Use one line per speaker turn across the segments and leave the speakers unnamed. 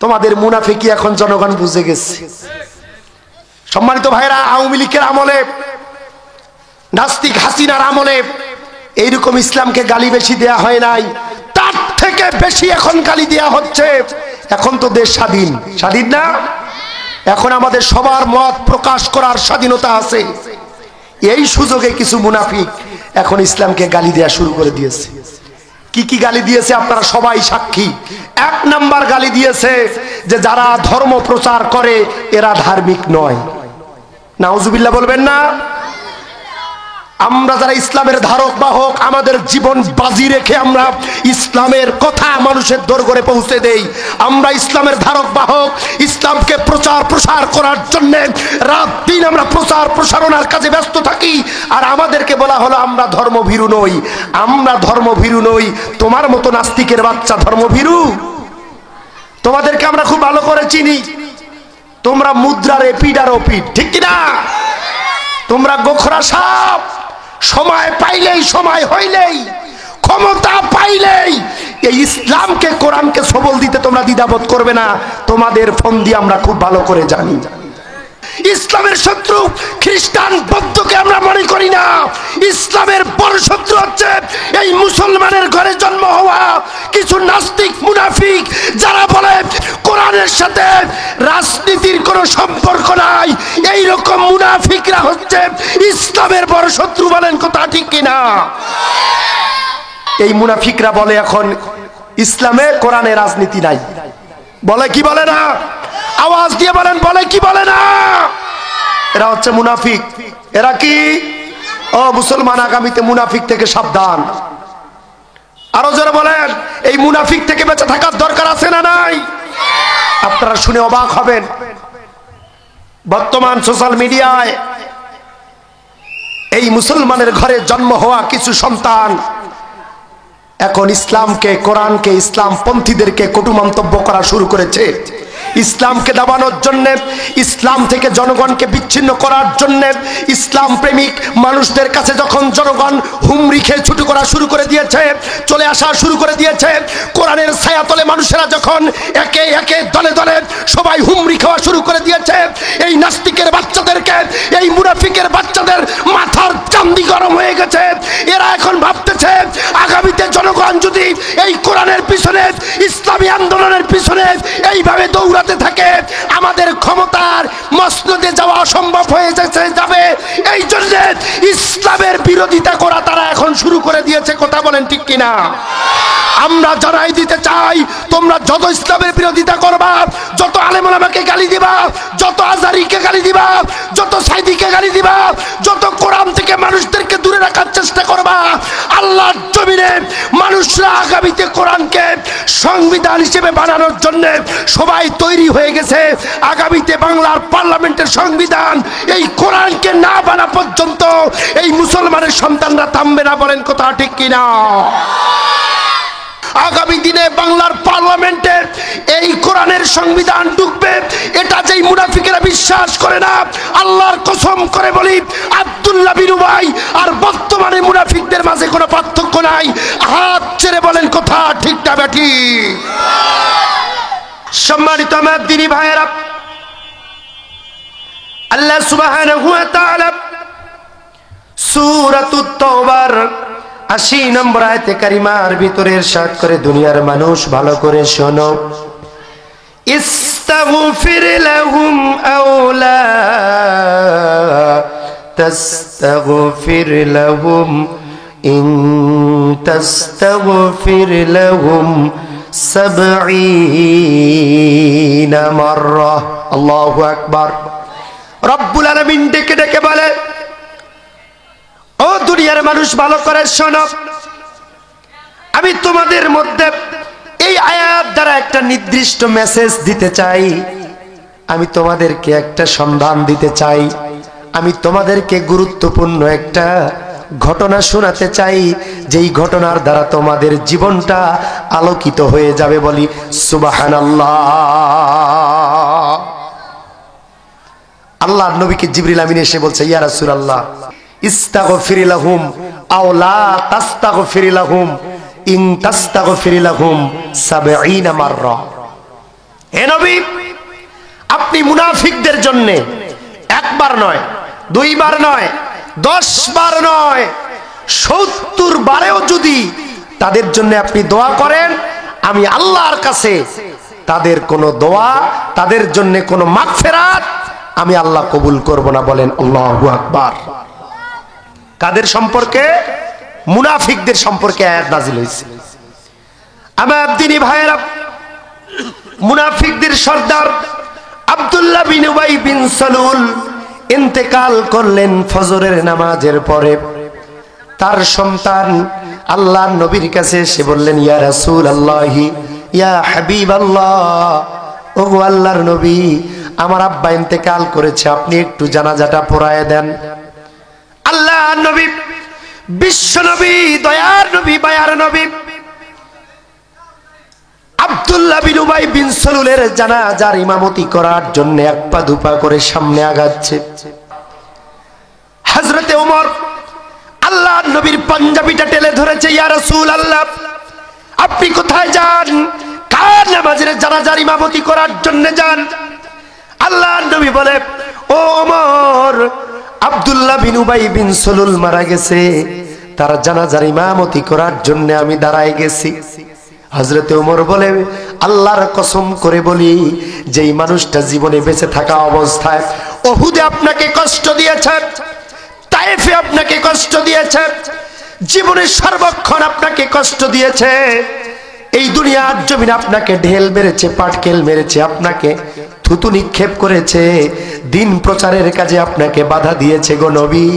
তোমাদের মুনাফিকি এখন জনগণ বুঝে গেছে। সম্মানিত ভাইরা, আওয়ামী লীগের আমলে, নাস্তিক হাসিনার আমলে এইরকম ইসলামকে গালি বেশি দেয়া হয় নাই, তার থেকে বেশি এখন গালি দেয়া হচ্ছে। এখন তো দেশ স্বাধীন, স্বাধীন না? এখন আমাদের সবার মত প্রকাশ করার স্বাধীনতা আছে। এই সুযোগে কিছু মুনাফিক এখন ইসলামকে গালি দেয়া শুরু করে দিয়েছে। কি কি গালি দিয়েছে আপনারা সবাই সাক্ষী। এক নাম্বার গালি দিয়েছে যে যারা ধর্ম প্রচার করে এরা ধার্মিক নয়। নাউজুবিল্লাহ বলবেন না? আমরা যারা ইসলামের ধারক বাহক, আমাদের জীবন বাজি রেখে আমরা ইসলামের কথা মানুষের দরবারে পৌঁছে দেই। আমরা ইসলামের ধারক বাহক, ইসলামকে প্রচার প্রসার করার জন্য রাত দিন আমরা প্রচার প্রসারণার কাজে ব্যস্ত থাকি। আর আমাদেরকে বলা হলো আমরা ধর্মভীরু নই। আমরা ধর্মভীরু নই। তোমার মতো নাস্তিকের বাচ্চা ধর্মভীরু? তোমাদেরকে আমরা খুব ভালো করে চিনি। তোমরা মুদ্রার এপিড আর ওপিড, ঠিক কিনা? তোমরা গোখরা সাপ। সময় পাইলেই, সময় হইলেই, ক্ষমতা পাইলেই এই ইসলামকে, কোরআনকে সবল দিতে তোমরা দ্বিধাবোধ করবে না। তোমাদের ফন্দি আমরা খুব ভালো করে জানি। ইসলামের শত্রু খ্রিস্টান, বৌদ্ধকে আমরা মনে করি না। ইসলামের বড় শত্রু হচ্ছে এই মুসলমানের ঘরে জন্ম হওয়া কিছু নাস্তিক মুনাফিক, যারা বলে কোরআনের সাথে রাজনীতির কোনো সম্পর্ক নাই। এই রকম মুনাফিকরা হচ্ছে ইসলামের বড় শত্রু। বলেন কথা ঠিক কিনা? এই মুনাফিকরা বলে এখন ইসলামে কোরআনে রাজনীতি নাই। বলে কি বলে না? আওয়াজ দিয়ে বলেন, বলে কি বলে না? এরা হচ্ছে মুনাফিক। এরা কি? ও মুসলমান, আগামীতে মুনাফিক থেকে সাবধান। আরো যারা বলেন এই মুনাফিক থেকে বেঁচে থাকার দরকার আছে না নাই? আপনারা শুনে অবাক হবেন, বর্তমান সোশ্যাল মিডিয়ায় এই মুসলমানের ঘরে জন্ম হওয়া কিছু সন্তান এখন ইসলামকে, কোরআনকে, ইসলাম পন্থীদেরকে কটু মন্তব্য করা শুরু করেছে। ইসলামকে দাবানোর জন্য, ইসলাম থেকে জনগণকে বিচ্ছিন্ন করার জন্য, ইসলাম প্রেমিক মানুষদের কাছে যখন জনগণ হুমড়ি খেয়ে ছুটু করা শুরু করে দিয়েছে, চলে আসা শুরু করে দিয়েছে, কোরআনের ছায়াতলে মানুষেরা যখন একে একে দলে দলে সবাই হুমড়ি খাওয়া শুরু করে দিয়েছে, এই নাস্তিকের বাচ্চাদেরকে, এই মুনাফিকের বাচ্চাদের মাথার চান্দি গরম হয়ে গেছে। এরা এখন ভাবতেছে আগামীতে জনগণ যদি এই কোরআনের পিছনে, ইসলামী আন্দোলনের পিছনে এইভাবে দৌড়াতে থাকে, আমাদের ক্ষমতার মসনদে যাওয়া অসম্ভব হয়ে যাবে। এই জন্য ইসলামের বিরোধিতা করা তারা এখন শুরু করে দিয়েছে। কথা বলেন ঠিক কিনা? আমরা জানাই দিতে চাই, তোমরা যত ইসলামের বিরোধিতা করবা, যত আলেম ওলামাকে গালি দিবা, যত আজারিকে গালি দিবা, যত সাইদিকে গালি দিবা, যত কোরআন থেকে মানুষদেরকে দূরে রাখার চেষ্টা করবা, আল্লাহর জমিনে মানুষরা আগামীতে কোরআনকে সংবিধান হিসেবে বানানোর জন্য সবাই তৈরি হয়ে গেছে। আগামীতে বাংলার পার্লামেন্টের সংবিধান এই কোরআনকে না বানা পর্যন্ত এই মুসলমানের সন্তানরা থামবে না। বলেন কথা ঠিক কিনা? আগামী দিনে বাংলার পার্লামেন্টে এই কোরআনের সংবিধান ঢুকবে, এটা যেই মুনাফিকেরা বিশ্বাস করে না, আল্লাহর কসম করে বলি, আব্দুল্লাহ বিন উবাই আর বর্তমানে মুনাফিকদের মাঝে কোনো পার্থক্য নাই। হাত ছেড়ে বলেন কথা ঠিক না বেঠি? সম্মানিত আমার দিনী ভাইয়েরা, আল্লাহ সুবহানাহু ওয়া তাআলা সূরাতুত তাওবার ৮০ নম্বর আয়াতে কারিমার ভিতরে ইরশাদ করে, দুনিয়ার মানুষ ভালো করে শোনো, ইস্তাগফির লাহুম আও লা তাস্তাগফির লাহুম ইন তাস্তাগফির লাহুম ৭০ মাররা। আল্লাহু আকবার। রব্বুল আলামিন ডেকে ডেকে বলে, ও দুনিয়ার মানুষ ভালো করে শোনো, আমি তোমাদের মধ্যে এই আয়াত দ্বারা একটা নির্দিষ্ট মেসেজ দিতে চাই। আমি তোমাদেরকে একটা সন্ধান দিতে চাই। আমি তোমাদেরকে গুরুত্বপূর্ণ একটা ঘটনা শোনাতে চাই, যেই ঘটনার দ্বারা তোমাদের জীবনটা আলোকিত হয়ে যাবে। বলি সুবহানাল্লাহ। আল্লাহর নবীকে জিবরিল আমিন এসে বলছে, ইয়া রাসূলুল্লাহ, ইস্তাগফির লাহুম আও লা তাস্তাগফির লাহুম ইন তাস্তাগফির লাহুম ৭০ মাররা। হে নবী, আপনি মুনাফিকদের জন্য একবার নয়, দুইবার নয়, 10 বার নয়, 70 বারেও যদি তাদের জন্য আপনি দোয়া করেন, আমি আল্লাহর কাছে তাদের কোনো দোয়া, তাদের জন্য কোনো মাগফিরাত আমি আল্লাহ কবুল করব না। বলেন আল্লাহু আকবার। কাদের সম্পর্কে? মুনাফিকদের সম্পর্কে আয়াত নাযিল হয়েছে। আমার দ্বীনি ভাইয়েরা, মুনাফিকদের সর্দার আব্দুল্লাহ বিন উবাই বিন সালুল ইন্তেকাল করলেন ফজরের নামাজের পরে। তার সন্তান আল্লাহর নবীর কাছে এসে বললেন, ইয়া রাসূলুল্লাহি, ইয়া হাবিবাল্লাহ, ওগো আল্লাহর নবী, আমার আব্বা ইন্তেকাল করেছে, আপনি একটু জানাজাটা পড়ায় দেন। আল্লাহর নবী, বিশ্ব নবী, দয়ার নবী, মায়ার নবী আব্দুল্লাহ বিন উবাই বিন সালুলের জানাজার ইমামতি করার জন্য এক পা দুপা করে সামনে আগাচ্ছে। হযরতে ওমর আল্লাহর নবীর পাঞ্জাবিটা টেনে ধরেছে, ইয়া রাসূলুল্লাহ, আপনি কোথায় যান? কার নামাজের জানাজার ইমামতি করার জন্য যান? আল্লাহর নবী বলে, ও ওমর, আব্দুল্লাহ বিন উবাই বিন সালুল মারা গেছে, তার জানাজার ইমামতি করার জন্য আমি দাঁড়ায় গেছি। হযরতে ওমর বলে, আল্লাহর কসম করে বলি, যেই মানুষটা জীবনে বেঁচে থাকা অবস্থায় উহুদে আপনাকে কষ্ট দিয়েছে, তায়েফে আপনাকে কষ্ট দিয়েছে, জীবনের সর্বক্ষণ আপনাকে কষ্ট দিয়েছে, এই দুনিয়ার জমিনে আপনাকে ঢেল মেরেছে, পাটকেল মেরেছে, আপনাকে থুতু নিক্ষেপ করেছে, দিন প্রচারের কাজে আপনাকে বাধা দিয়েছে গো নবী,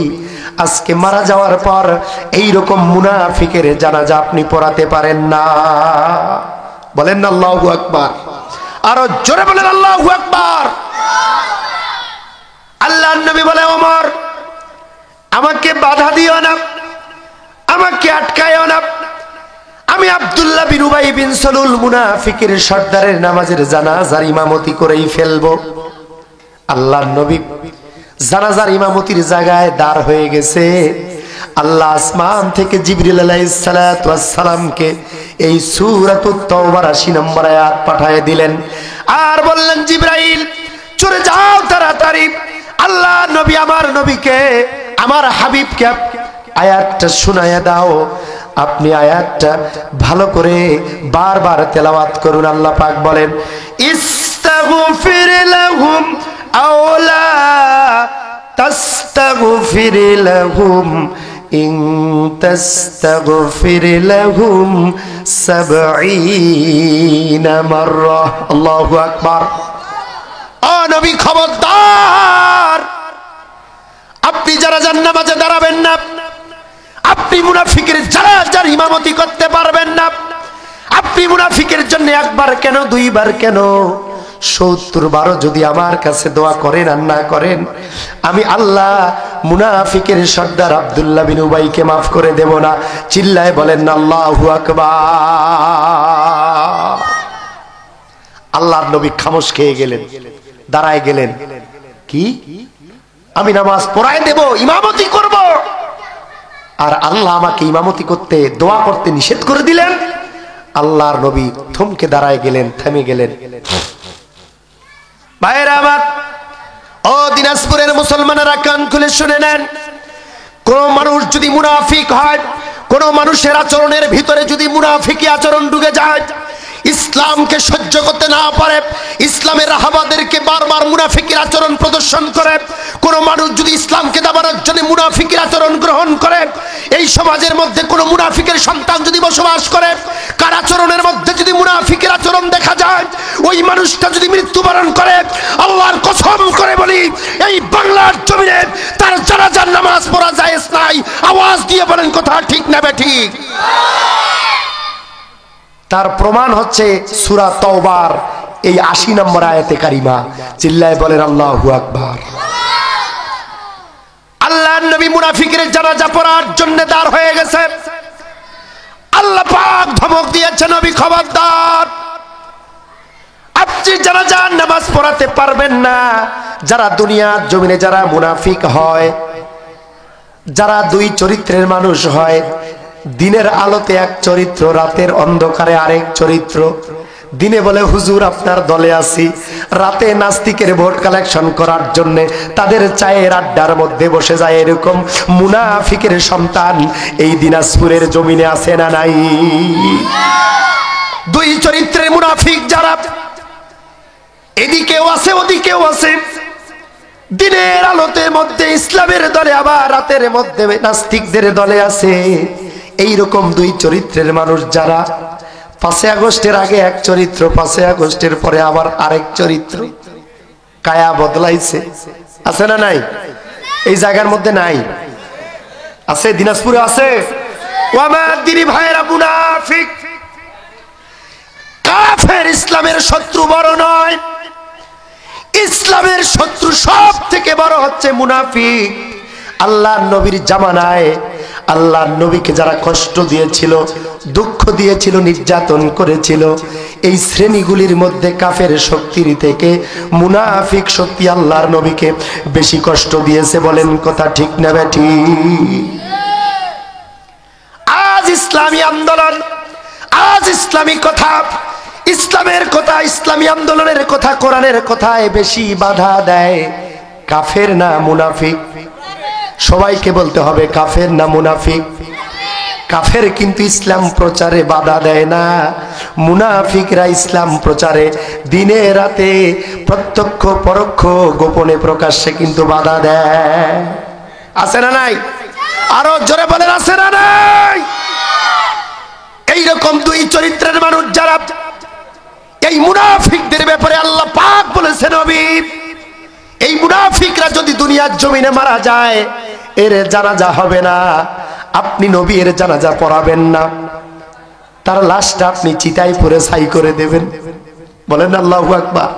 আজকে মারা যাওয়ার পর এই রকম মুনাফিকের জানাজা আপনি পড়াতে পারেন না। বলেন না আল্লাহু আকবার। আরো জোরে বলেন আল্লাহু আকবার। আল্লাহর নবী বলে, ওমর, আমাকে বাধা দিও না, আমাকে আটকায়ও না, আমি আব্দুল্লাহ বিন উবাই বিন সালুল মুনাফিকের সর্দারের নামাজের জানাজার ইমামতি করেই ফেলবো। আল্লাহর নবী জানাজার ইমামতির জায়গায় দাঁড় হয়ে গেছে। আল্লাহ আসমান থেকে জিবরিল আলাইহিস সালাতু ওয়াস সালামকে এই সূরাতুত তাওবার 80 নম্বর আয়াত পাঠিয়ে দিলেন আর বললেন, জিবরাইল, চলে যাও তাড়াতাড়ি, আল্লাহ নবী আমার নবীকে, আমার হাবিবকে আয়াতটা শোনায়া দাও। আপনি আয়াতটা ভালো করে বারবার তেলাওয়াত করুন। আল্লাহ পাক বলেন, ইস্তাগফির লাহুম আও লা তাস্তাগফির লাহুম ইন তাস্তাগফির লাহুম ৭০ মাররা। আল্লাহু আকবার। ও নবী, খবরদার, আপনি যারা জান্নাতে দাঁড়াবেন না, আপনি মুনাফিকের জানাজার ইমামতি করতে পারবেন না। আপনি মুনাফিকের জন্য একবার কেন, দুইবার কেন, ৭০ বারও যদি আমার কাছে দোয়া করেন আর না করেন, আমি আল্লাহ মুনাফিকের সর্দার আব্দুল্লাহ বিন উবাইকে মাফ করে দেব না। চিল্লায় বলেন না আল্লাহু আকবার। আল্লাহর নবী খামোশ খেয়ে গেলেন, দাঁড়ায় গেলেন। কি? আমি নামাজ পড়ায় দেব, ইমামতি করব, আর আল্লাহ আমাকে ইমামতি করতে, দোয়া করতে নিষেধ করে দিলেন? আল্লাহর নবী থমকে দাঁড়ায় গেলেন, থেমে গেলেন। ভাইরা আমার, ও দিনাজপুরের মুসলমানেরা, কান খুলে শুনে নেন। কোন মানুষ যদি মুনাফিক হয়, কোন মানুষের আচরণের ভিতরে যদি মুনাফিকি আচরণ ঢুকে যায়, ইসলামকে সহ্য করতে না পারে, ইসলামের রাহাবাদেরকে বারবার মুনাফিকের আচরণ প্রদর্শন করে, কোন মানুষ যদি ইসলামকে দাবানোর জন্য মুনাফিকের আচরণ গ্রহণ করে, এই সমাজের মধ্যে কোন মুনাফিকের সন্তান যদি বসবাস করে, কার আচরণের মধ্যে যদি মুনাফিকের আচরণ দেখা যায়, ওই মানুষটা যদি মৃত্যুবরণ করে, আল্লাহর কসম করে বলি, এই বাংলার জমিনে তার জানাজার নামাজ পড়া জায়েজ নাই। আওয়াজ দিয়ে বলেন কথা ঠিক না বেঠিক? তার প্রমাণ হচ্ছে সূরা তাওবার এই ৮০ নম্বর আয়াতে কারিমা। চিল্লায় বলেন আল্লাহু আকবার। আল্লাহর নবী মুনাফিকের জানাজা পড়ার জন্য দাঁড় হয়ে গেছে। আল্লাহ পাক ধমক দিয়েছে, নবী খবরদার, আপনি জানাজার নামাজ পড়াতে পারবেন না। যারা দুনিয়ার জমিনে যারা মুনাফিক হয়, যারা দুই চরিত্রের মানুষ হয়, দিনের আলোতে এক চরিত্র, রাতের অন্ধকারে আরেক চরিত্র, দিনে বলে হুজুর আপনার দলে আছি, রাতে নাস্তিকের ভোট কালেকশন করার জন্য তাদের চায়ের আড্ডার মধ্যে বসে যায়। এরকম মুনাফিকের সন্তান এই দিনাজপুরের জমিনে আছে না নাই? দুই চরিত্রের মুনাফিক যারা, এদিকেও আছে ওদিকেও আছে। দিনের আলোতে মধ্যে ইসলামের দলে, আবার রাতের মধ্যে নাস্তিকদের দলে আছে। এইরকম দুই চরিত্রের মানুষ যারা, 5 আগস্টের আগে এক চরিত্র, 5 আগস্টের পরে আবার আরেক চরিত্র। কায়া বদলাইছে, আছে না নাই? এই জায়গার মধ্যে নাই? আছে, দিনাজপুরে আছে। ও আমার দিনী ভাইয়েরা, মুনাফিক কাফের ইসলামের শত্রু বড় নয়, ইসলামের শত্রু সব থেকে বড় হচ্ছে মুনাফিক। আল্লাহর নবীর জামানায় আল্লাহর নবীকে যারা কষ্ট দিয়েছিল, দুঃখ দিয়েছিল, নির্যাতন করেছিল, এই শ্রেণীগুলির মধ্যে কাফের শক্তির থেকে মুনাফিক শক্তি আল্লাহর নবীকে বেশি কষ্ট দিয়েছে। বলেন কথা ঠিক না বেঠিক? আজ ইসলামী আন্দোলন, আজ ইসলামী কথা, ইসলামের কথা, ইসলামী আন্দোলনের কথা, কোরআনের কথায় বেশি বাধা দেয় কাফের না মুনাফিক? সবাইকে বলতে হবে কাফের না মুনাফিক? কাফের কিন্তু ইসলাম প্রচারে বাধা দেয় না, মুনাফিকরা ইসলাম প্রচারে দিনে রাতে প্রত্যক্ষ পরোক্ষ গোপনে প্রকাশ্যে কিন্তু বাধা দেয়। আছে না নাই? আরো জোরে বলেন, আছে না নাই? এইরকম দুই চরিত্রের মানুষ যারা, এই মুনাফিকদের ব্যাপারে আল্লাহ পাক বলেছেন, নবী এই মুনাফিকরা যদি দুনিয়ার জমিনে মারা যায়, এর জানাজা হবে না, আপনি নবী এর জানাজা পড়াবেন না, তার লাশটা আপনি চিতায় পরে ছাই করে দেবেন। বলেন আল্লাহু আকবার।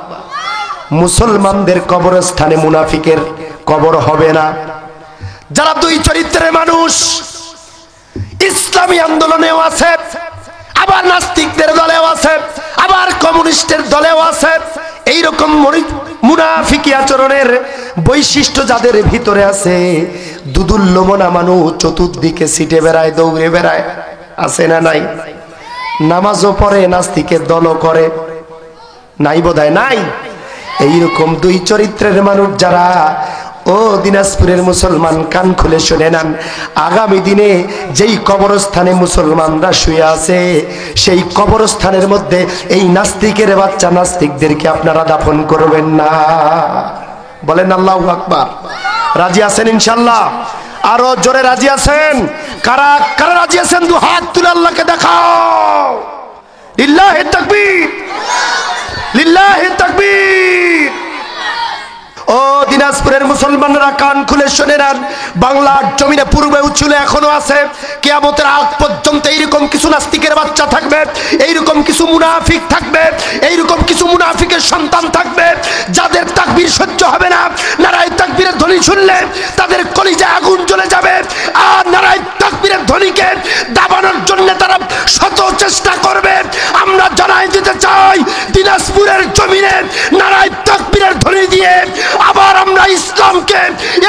মুসলমানদের কবরস্থানে মুনাফিকের কবর হবে না। যারা দুই চরিত্রের মানুষ, ইসলামী আন্দোলনেও আছে, আবার নাস্তিকদের দলেও আছে, আবার কমিউনিস্টের দলেও আছে। এইরকম মুনাফিকি আচরণের বৈশিষ্ট্য যাদের ভিতরে আছে, দুদুল্যমনা মানুষ চতুর্দিকে সিটে বেড়ায়, দৌড়ে বেড়ায়। আছে না নাই? নামাজও পড়ে, নাস্তিকের দলও করে, নাই বোধহয় নাই? এইরকম দুই চরিত্রের মানুষ যারা, ও দিনাজপুরের মুসলমান কান খুলে শুনে নেন, আগামী দিনে যেই কবরস্থানে মুসলমানরা শুয়ে আছে, সেই কবরস্থানের মধ্যে এই নাস্তিকের বাচ্চা নাস্তিকদেরকে আপনারা দাফন করবেন না। বলেন আল্লাহু আকবার। রাজি আছেন ইনশাআল্লাহ? আরো জোরে রাজি আছেন? কারা কারা রাজি আছেন? দু হাত তুলে আল্লাহকে দেখাও। লিল্লাহি তাকবীর, লিল্লাহি তাকবীর। ও দিনাজপুরের মুসলমানরা কান খুলে শুনে নেন, বাংলার জমিনে পূর্বে ছিল, এখনো আছে, কিয়ামতের আগ পর্যন্ত এইরকম কিছু নাস্তিকের বাচ্চা থাকবে, এইরকম কিছু মুনাফিক থাকবে, এইরকম কিছু মুনাফিকের সন্তান থাকবে, যাদের তাকবীর সহ্য হবে না। নারায়ে তাকবীরের ধ্বনি শুনলে তাদের কলিজায় আগুন জ্বলে যাবে, আর নারায়ে তাকবীরের ধ্বনিকে দাবানোর জন্য তারা শত চেষ্টা করবে। আমরা জানাই দিতে চাই, দিনাজপুরের জমিনে নারায়ে তাকবীরের ধ্বনি দিয়ে আবার আমরা ইসলামকে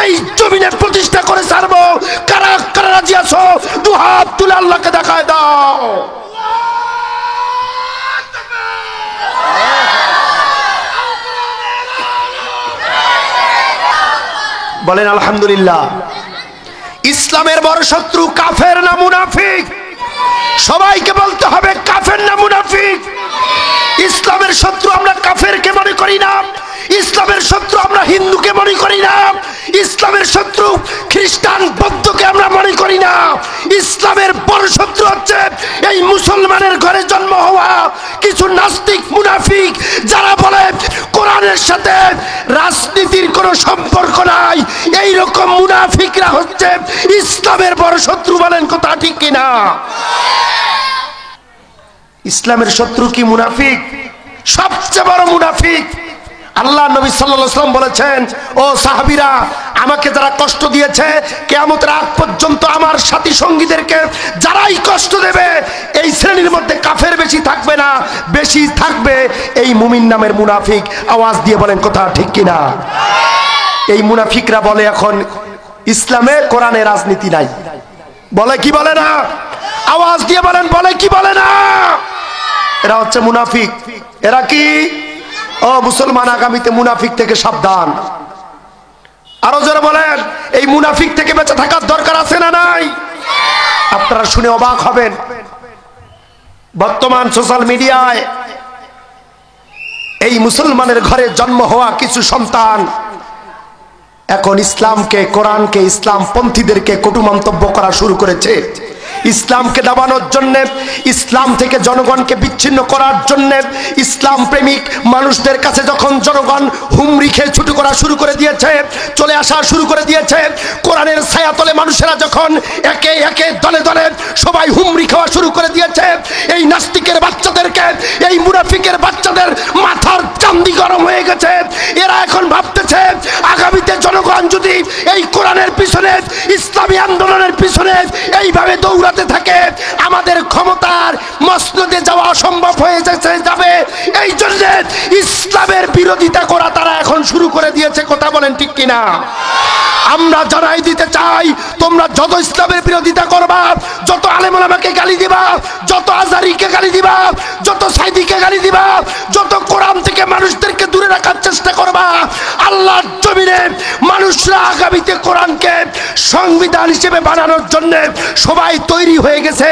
এই জমিনে প্রতিষ্ঠা করে ছাড়বো। কারা কারা রাজি আছো? দু হাত তুলে আল্লাহকে দেখায় দাও। বলেন আলহামদুলিল্লাহ। ইসলামের বড় শত্রু কাফের না মুনাফিক? সবাইকে বলতে হবে কাফের না মুনাফিক? ইসলামের শত্রু আমরা কাফেরকে মনে করি না, ইসলামের শত্রু আমরা হিন্দুকে মনে করি না, ইসলামের শত্রু খ্রিস্টান বৌদ্ধকে আমরা মনে করি না। ইসলামের বড় শত্রু হচ্ছে এই মুসলমানের ঘরে জন্ম হওয়া কিছু নাস্তিক মুনাফিক, যারা বলে কোরআনের সাথে রাজনীতির কোনো সম্পর্ক নাই। এই রকম মুনাফিকরা হচ্ছে ইসলামের বড় শত্রু। বলেন কথা ঠিক কিনা? ইসলামের শত্রু কি মুনাফিক? সবচেয়ে বড় মুনাফিক। আল্লাহ নবী সাল্লাল্লাহু আলাইহি ওয়াসাল্লাম বলেছেন, ও সাহাবীরা, আমাকে যারা কষ্ট দিয়েছে, কিয়ামতের আগ পর্যন্ত আমার সাথী সঙ্গীদেরকে যারাই কষ্ট দেবে, এই শ্রেণীর মধ্যে কাফের বেশি থাকবে না, বেশি থাকবে এই মুমিন নামের মুনাফিক। আওয়াজ দিয়ে বলেন কথা ঠিক কিনা? এই মুনাফিকরা বলে এখন ইসলামে কোরআনে রাজনীতি নাই। বলে কি বলে না? আওয়াজ দিয়ে বলেন, বলে কি বলে না? এরা হচ্ছে মুনাফিক। এরা কি? ও মুসলমান, আগামীতে মুনাফিক থেকে সাবধান। আরো যারা বলেন, এই মুনাফিক থেকে বেঁচে থাকার দরকার আছে না নাই? আপনারা শুনে অবাক হবেন, বর্তমান সোশ্যাল মিডিয়ায় এই মুসলমানের ঘরে জন্ম হওয়া কিছু সন্তান এখন ইসলামকে, কোরআনকে, ইসলাম পন্থীদেরকে কটু মন্তব্য করা শুরু করেছে। ইসলামকে দাবানোর জন্য, ইসলাম থেকে জনগণকে বিচ্ছিন্ন করার জন্য, ইসলাম প্রেমিক মানুষদের কাছে যখন জনগণ হুমড়ি খেয়ে ছুটু করা শুরু করে দিয়েছে, চলে আসা শুরু করে দিয়েছে, কোরআনের ছায়াতলে মানুষেরা যখন একে একে দলে দলে সবাই হুমড়ি খাওয়া শুরু করে দিয়েছে, এই নাস্তিকের বাচ্চাদেরকে, এই মুনাফিকের বাচ্চাদের মাথার চান্দি গরম হয়ে গেছে। এরা এখন ভাবতেছে আগামীতে জনগণ যদি এই কোরআনের পিছনে, ইসলামী আন্দোলনের পিছনে এইভাবে দৌড়াতে থাকে, আমাদের ক্ষমতার মসনদে যাওয়া অসম্ভব হয়ে যাবে। এই জন্য ইসলামের বিরোধিতা করা তারা এখন শুরু করে দিয়েছে। কথা বলেন ঠিক কিনা? আমরা জানাই দিতে চাই, তোমরা যত ইসলামের বিরোধিতা করবা, যত আলেম ওলামাকে গালি দিবা, যত আজহারিকে গালি দিবা, যত সাইদিকে গালি দিবা, যত কোরআন থেকে মানুষদেরকে দূরে রাখার চেষ্টা করবা, আল্লাহর জমিনে মানুষরা আগামীতে কোরআনকে সংবিধান হিসেবে বানানোর জন্য সবাই তৈরি হয়ে গেছে।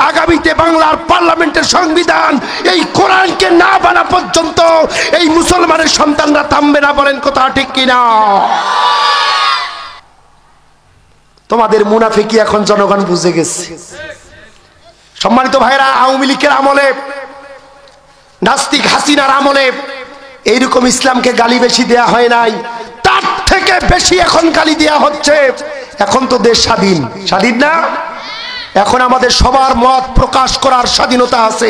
আগামীতে বাংলার পার্লামেন্টের সংবিধান এই কোরআনকে না বানা পর্যন্ত এই মুসলমানের সন্তানরা থামবে না। বলেন কথা ঠিক কিনা? তোমাদের মুনাফিকি এখন জনগণ বুঝে গেছে। সম্মানিত ভাইরা, আওয়ামী লীগের আমলে, নাস্তিক হাসিনার আমলে এইরকম ইসলামকে গালি বেশি দেয়া হয় নাই, তার থেকে বেশি এখন গালি দেয়া হচ্ছে। এখন তো দেশ স্বাধীন, স্বাধীন না? এখন আমাদের সবার মত প্রকাশ করার স্বাধীনতা আছে।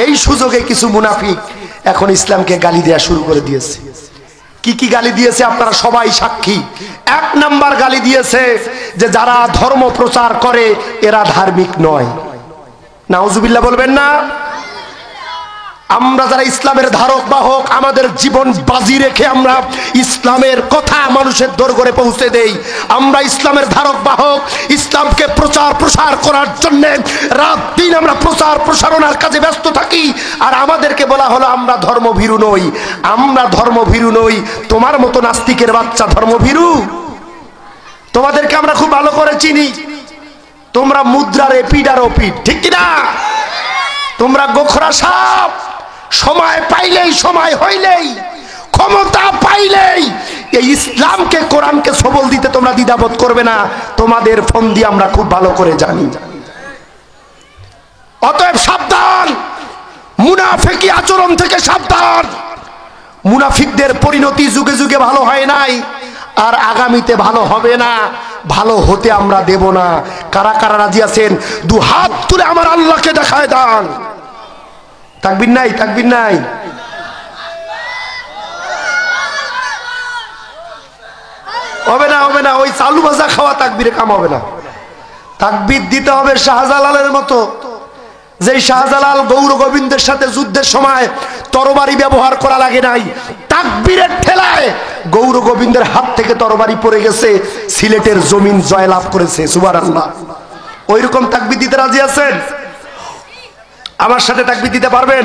এই সুযোগে কিছু মুনাফিক এখন ইসলামকে গালি দেয়া শুরু করে দিয়েছে। কি কি গালি দিয়েছে আপনারা সবাই সাক্ষী। এক নাম্বার গালি দিয়েছে যে যারা ধর্ম প্রচার করে এরা ধার্মিক নয়। নাউজুবিল্লাহ বলবেন না? আমরা যারা ইসলামের ধারক বাহক, আমাদের জীবন বাজি রেখে আমরা ইসলামের কথা মানুষের দরবারে পৌঁছে দেই। আমরা ইসলামের ধারক বাহক, ইসলামকে প্রচার প্রসার করার জন্য রাত দিন আমরা প্রচার প্রসারণার কাজে ব্যস্ত থাকি। আর আমাদেরকে বলা হলো আমরা ধর্মভীরু নই। আমরা ধর্মভীরু নই। তোমার মতো নাস্তিকের বাচ্চা ধর্মভীরু? তোমাদেরকে আমরা খুব ভালো করে চিনি। তোমরা মুদ্রার এপিড আর ওপিড, ঠিক কিনা? তোমরা গোখরা সাপ। সময় পাইলেই, সময় হইলেই, ক্ষমতা পাইলেই এই ইসলামকে, কোরআনকে সবল দিতে তোমরা দ্বিধাবোধ করবে না। তোমাদের ফোন দিয়ে আমরা খুব ভালো করে জানি। অতএব সাবধান, মুনাফিকি আচরণ থেকে সাবধান। মুনাফিকদের পরিণতি যুগে যুগে ভালো হয় নাই, আর আগামীতে ভালো হবে না। ভালো হতে আমরা দেব না। কারা কারা রাজি আছেন দু হাত তুলে আমার আল্লাহকে দেখায় দেন। তাকবীর নাই? তাকবীর নাই? হবে না, হবে না। ওই চালু ভাজা খাওয়া তাকবীরে কাম হবে না। তাকবীর দিতে হবে শাহজালালের মতো, যেই শাহজালাল গৌর গোবিন্দের সাথে যুদ্ধের সময় তরবারি ব্যবহার করা লাগে নাই, তাকবীরের ঠেলায় গৌর গোবিন্দের হাত থেকে তরবারি পড়ে গেছে, সিলেটের জমিন জয়লাভ করেছে। সুবহানাল্লাহ। ওইরকম তাকবীর দিতে রাজি আছেন? আমার সাথে তাকবীর দিতে পারবেন?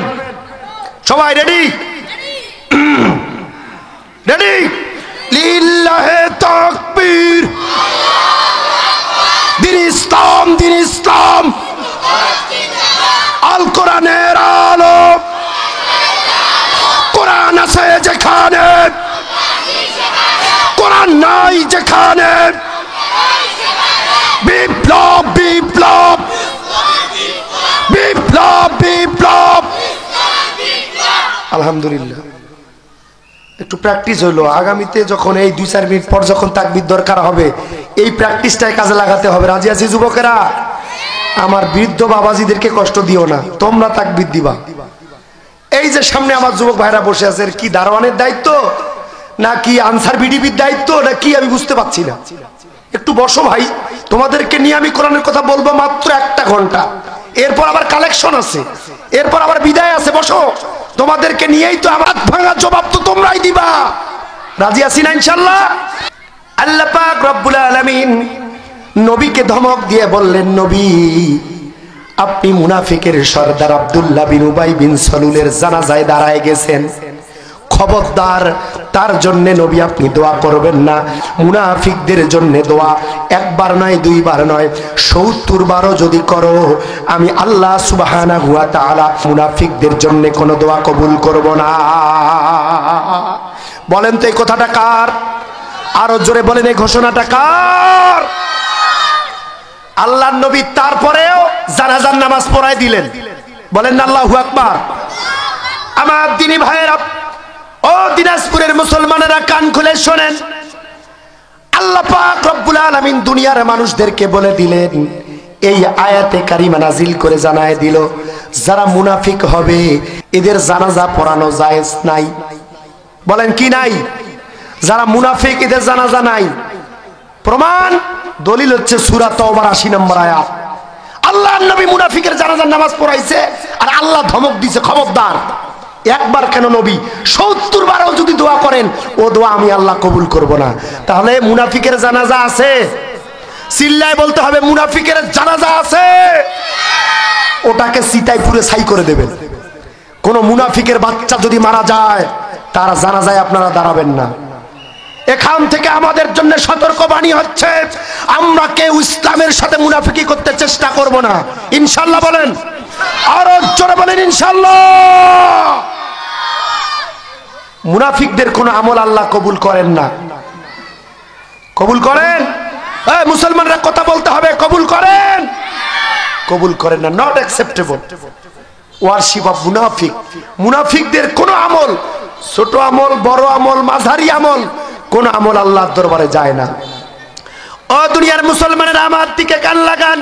সবাই রেডি? রেডি? লিল্লাহে তাকবীর। দিন ইসলাম, দিন ইসলাম। আল কোরআনের আলো। কোরআন আছে যেখানে, কোরআন নাই যেখানে। বিপ্লব, বিপ্লব, বিপ্লব, বিপ্লব। আলহামদুলিল্লাহ, একটু প্র্যাকটিস হইলো। আগামীতে যখন এই 2-4 মিনিট পর যখন তাকবীর দরকার হবে, এই প্র্যাকটিসটাই কাজে লাগাতে হবে। রাজি আছি যুবকেরা? আমার বৃদ্ধ বাবাজিদেরকে কষ্ট দিও না, তোমরা তাকবীর দিবা। এই যে সামনে আমার যুবক ভাইরা বসে আছে, কি দারোয়ানের দায়িত্ব নাকি আনসার বিডিবির দায়িত্ব নাকি আমি বুঝতে পারছি না। একটু বসো ভাই, তোমাদেরকে নিয়ে আমি কোরআনের কথা বলবো মাত্র 1 ঘন্টা। এরপর আবার কালেকশন আছে, এরপর আবার বিদায় আছে। বসো, তোমাদেরকে নিয়েই তো আমার ভাঙা জবাব তো তোমরাই দিবা। রাজি আছি না ইনশাআল্লাহ? আল্লাহ পাক রব্বুল আলামিন নবীকে ধমক দিয়ে বললেন, নবী আপনি মুনাফিকের সর্দার আব্দুল্লাহ বিন উবাই বিন সলুলের জানাজায় দাঁড়ায় গেছেন, খবরদার তার জন্য নবী আপনি দোয়া করবেন না। মুনাফিকদের জন্য দোয়া একবার নয়, দুইবার নয়, ৭০ বারও যদি করো, আমি আল্লাহ সুবহানাহু ওয়া তাআলা মুনাফিকদের জন্য কোনো দোয়া কবুল করব না। বলেন তো এই কথাটা কার? আরো জোরে বলেন এই ঘোষণাটা কার? আল্লাহর নবী তারপরেও জানাজার নামাজ পড়ায় দিলেন। বলেন আল্লাহু আকবার। আমার দিনী ভাইয়েরা, ও দিনাজপুরের মুসলমানেরা, কান খুলে শোনেন। আল্লাহ পাক রব্বুল আলামিন দুনিয়ার মানুষদেরকে বলে দিলেন, এই আয়াতে কারিমা নাজিল করে জানায় দিল, যারা মুনাফিক হবে এদের জানাজা পড়ানো জায়েজ নাই। বলেন কি নাই? যারা মুনাফিক এদের জানাজা নাই। প্রমাণ দলিল হচ্ছে সূরা তাওবার ৮০ নম্বর আয়াত। আল্লাহর নবী মুনাফিকের জানাজার নামাজ পড়াইছে, আর আল্লাহ ধমক দিয়েছে, খবরদার একবার কেন নবী ৭০ বারও যদি দোয়া করেন, ও দোয়া আমি আল্লাহ কবুল করব না। তাহলে মুনাফিকের জানাজা আছে? চিল্লায় বলতে হবে, মুনাফিকের জানাজা আছে। ওটাকে চিতায় পুরে ছাই করে দেবেন। কোন মুনাফিকের বাচ্চা যদি মারা যায়, তার জানাজায় আপনারা দাঁড়াবেন না। এখান থেকে আমাদের জন্য সতর্কবাণী হচ্ছে, আমরা কেউ ইসলামের সাথে মুনাফিকি করতে চেষ্টা করব না, ইনশাআল্লাহ। বলেন আরো জোরে বলেন ইনশাআল্লাহ। মুনাফিকদের কোন আমল আল্লাহ কবুল করেন না। কবুল করেন? মুসলমানরা কথা বলতে হবে, কবুল করেন? কবুল করেন না, নট অ্যাকসেপ্টেবল। ওয়ারশিপ অফ মুনাফিক। মুনাফিকদের কোন আমল, ছোট আমল, বড় আমল, মাঝারি আমল, কোন আমল আল্লাহর দরবারে যায় না। ও দুনিয়ার মুসলমানেরা, আমার দিকে কান লাগান।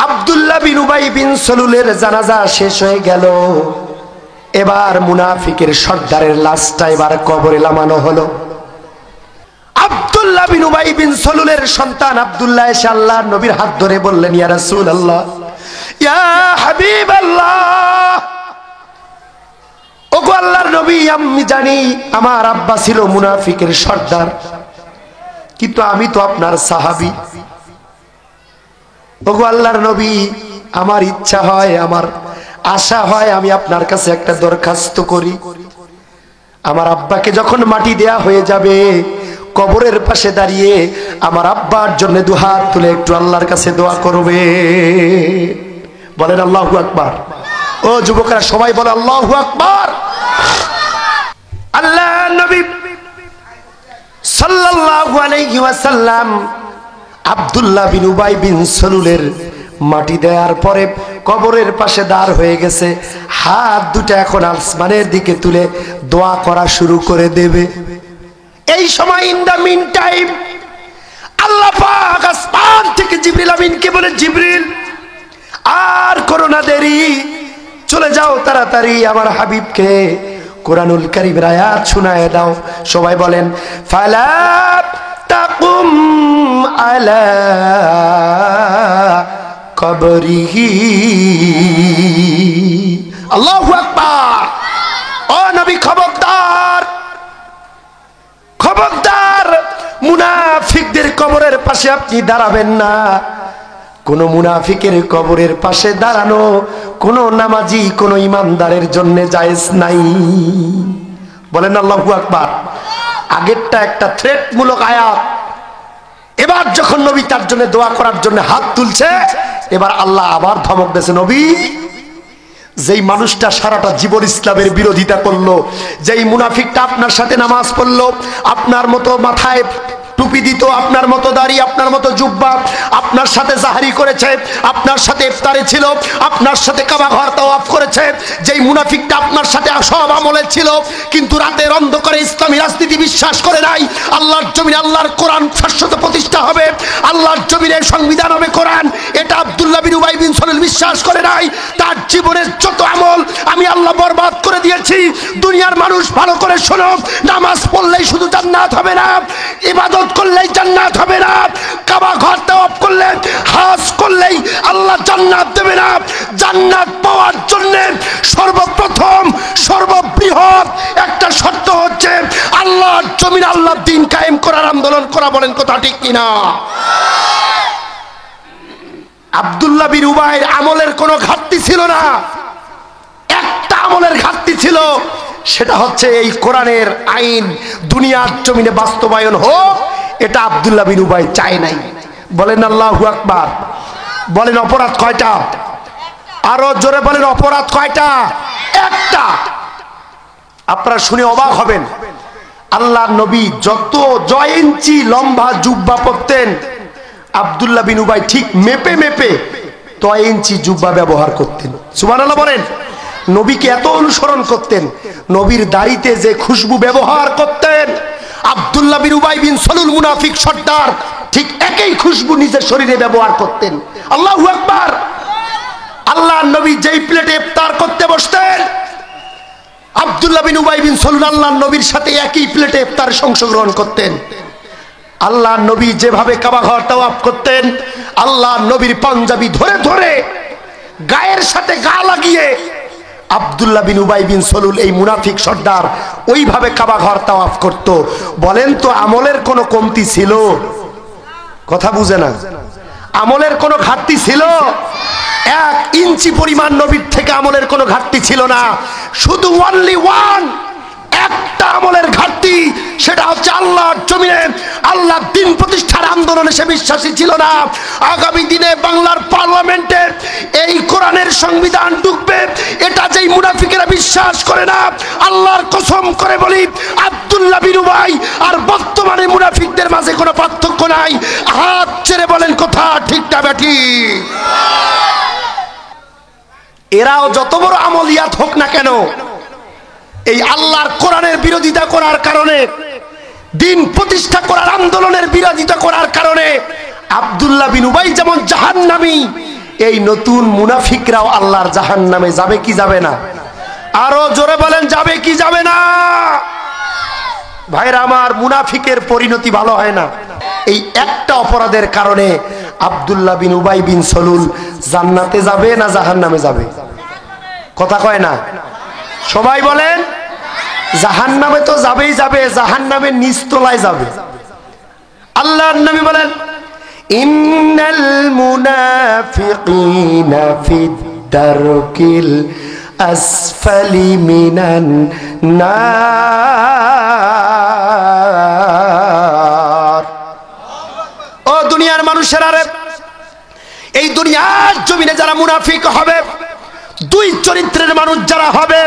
আব্দুল্লাহ বিন উবাই বিন সলুলের জানাজা শেষ হয়ে গেল। এবার মুনাফিকের সর্দারের লাশটা এবার কবরে নামানো হলো। আব্দুল্লাহ বিন উবাই বিন সলুলের সন্তান আব্দুল্লাহ এসে আল্লাহর নবীর হাত ধরে বললেন, ইয়া রাসূলুল্লাহ, ইয়া হাবিবাল্লাহ, ওগো আল্লাহর নবী, আমি জানি আমার আব্বা ছিল মুনাফিকের সর্দার, কিন্তু আমি তো আপনার সাহাবী। ওগো আল্লাহর নবী, আমার ইচ্ছা হয়, আমার আশা হয়, আমি আপনার কাছে একটা দরখাস্ত করি। আমার আব্বাকে যখন মাটি দেয়া হয়ে যাবে, কবরের পাশে দাঁড়িয়ে আমার আব্বার জন্য দুহাত তুলে একটু আল্লাহর কাছে দোয়া করবে। বলেন আল্লাহু আকবার। ও যুবকরা সবাই বলে আল্লাহু আকবার। আল্লাহর নবী সাল্লাল্লাহু আলাইহি ওয়াসাল্লাম আব্দুল্লাহ বিন উবাই বিন সলুলের মাটি দেওয়ার পরে কবরের পাশে দাঁড় হয়ে গেছে। হাত দুটো এখন আসমানের দিকে তুলে দোয়া করা শুরু করে দেবে। এই সময় ইন দা মিন টাইম আল্লাহ পাক আসমান থেকে জিবরিল আমিনকে বলে, জিবরিল, আর করো না দেরি, চলে যাও তাড়াতাড়ি আমার হাবিবকে কোরআনুল কারীমের আয়াত শোনায় দাও। সবাই বলেন, ফালা তাকুম আলা কবরিহি। আল্লাহু আকবার। ও নবী, খবরদার, খবরদার, মুনাফিকদের কবরের পাশে আপনি দাঁড়াবেন না। কোন মুনাফিকের কবরের পাশে দাঁড়ানো কোন নামাজি, কোন ইমানদারের জন্য জায়েজ নাই। বলেন আল্লাহু আকবার। আগেরটা একটা থ্রেট মূলক আয়াত। এবার যখন নবী তার জন্য দোয়া করার জন্য হাত তুলছে, এবার আল্লাহ আবার ধমক দিয়েছে, নবী, যেই মানুষটা সারাটা জীবন ইসলামের বিরোধিতা করলো, যেই মুনাফিকটা আপনার সাথে নামাজ পড়লো, আপনার মতো মাথায় টুপি দিত, আপনার মতো দাড়ি, আপনার মতো জুব্বা, আপনার সাথে জাহারি করেছে, আপনার সাথে ইফতারে ছিল, আপনার সাথে কাবা ঘর তাওয়াফ করেছে, যেই মুনাফিকটা আপনার সাথে সব আমলে ছিল, কিন্তু রাতের অন্ধকারে ইসলামী রাজনীতি বিশ্বাস করে নাই, আল্লাহর জমিনে আল্লাহর কোরআন শাশ্বত প্রতিষ্ঠা হবে, আল্লাহর জমিনে সংবিধান হবে কোরআন, এটা আব্দুল্লাহ বিন উবাই বিন সলুল বিশ্বাস করে নাই। তার জীবনের যত আমল আমি আল্লাহ বরবাদ করে দিয়েছি। দুনিয়ার মানুষ ভালো করে শোনো, নামাজ পড়লেই শুধু জান্নাত হবে না, ইবাদত করলেই জান্নাত হবে না, কাবা ঘর তাওয়াফ করলে, হজ করলেই আল্লাহ জান্নাত দেবে না। জান্নাত পাওয়ার জন্য সর্বপ্রথম সর্ববৃহৎ একটা শর্ত হচ্ছে আল্লাহর জমিনে আল্লাহর দ্বীন কায়েম করার আন্দোলন করা। বলেন কথা ঠিক কিনা? আব্দুল্লাহ বিন উবাইর আমলের কোনো ঘাটতি ছিল না, একটা আমলের ঘাটতি ছিল, সেটা হচ্ছে এই কোরআনের আইন দুনিয়ার জমিনে বাস্তবায়ন হোক, এটা আব্দুল্লাহ বিন উবাই চায় নাই। বলেন আল্লাহু আকবার। বলেন অপরাধ কয়টা? আরো জোরে বলেন অপরাধ কয়টা? একটা। আপনারা শুনে অবাক হবেন, আল্লাহর নবী যত 9 ইঞ্চি লম্বা জুব্বা পরতেন, আব্দুল্লাহ বিন উবাই ঠিক মেপে মেপে 9 ইঞ্চি জুব্বা ব্যবহার করতেন। সুবহানাল্লাহ বলেন। নবীকে এত অনুসরণ করতেন, নবীর দাড়িতে যে খুশবু ব্যবহার করতেন, আব্দুল্লাহ বিন উবাই বিন সলুল মুনাফিক সর্দার ঠিক একই খুশবু নিজের শরীরে ব্যবহার করতেন। আল্লাহু আকবার। আল্লাহর নবী যেই প্লেটে ইফতার করতে বসতেন, আব্দুল্লাহ বিন উবাই বিন সলুল আল্লাহর নবীর সাথে একই প্লেটে ইফতারে অংশগ্রহণ করতেন। আল্লাহর নবী যেভাবে কাবা ঘর তাওয়াফ করতেন, আল্লাহর নবীর পাঞ্জাবি ধরে ধরে গায়ের সাথে গা লাগিয়ে আব্দুল্লাহ বিন উবাই বিন সলুল এই মুনাফিক সর্দার ওইভাবে কাবা ঘর তাওয়াফ করত। বলেন তো আমলের কোনো কমতি ছিল? কথা বুঝে না। আমলের কোনো ঘাটতি ছিল? 1 ইঞ্চি পরিমাণ নবীর থেকে আমলের কোনো ঘাটতি ছিল না। শুধু অনলি ওয়ান, একটা আমলের ঘাটতি, সেটা হচ্ছে আল্লাহর জমিনে আল্লাহর দ্বীন প্রতিষ্ঠার আন্দোলনে সে বিশ্বাসী ছিল না। আগামী দিনে বাংলার পার্লামেন্টে এই কোরআনের সংবিধান ঢুকবে, এটা যেই মুনাফিকেরা বিশ্বাস করে না, আল্লাহর কসম করে বলি, আব্দুল্লাহ বিন উবাই আর বর্তমানে মুনাফিকদের মাঝে কোনো পার্থক্য নাই। হাত ছেড়ে বলেন কথা ঠিক না বেঠিক? এরাও যত বড় আমলিয়াত হোক না কেন, এই আল্লাহর কোরআনের বিরোধিতা করার কারণে, দ্বীন প্রতিষ্ঠা করার আন্দোলনের বিরোধিতা করার কারণে আব্দুল্লাহ বিন উবাই যেমন জাহান্নামী, এই নতুন মুনাফিকরাও আল্লাহর জাহান্নামে যাবে কি যাবে না? আরো জোরে বলেন যাবে কি যাবে না? ভাইরা আমার, মুনাফিকের পরিণতি ভালো হয় না। এই একটা অপরাধের কারণে আব্দুল্লাহ বিন উবাই বিন সলুল জান্নাতে যাবে না জাহান্নামে যাবে? কথা কয় না সবাই? বলেন জাহান্নামে তো যাবেই যাবে, জাহান্নামের নিচতলায় যাবে। আল্লাহর নবী বলেন, ইন্নাল মুনাফিকিনা ফিদ দারকিল আসফালি মিনান নার। ও দুনিয়ার মানুষেরা রে, এই দুনিয়ার জমিনে যারা মুনাফিক হবে, 2 চরিত্রের মানুষ যারা হবে,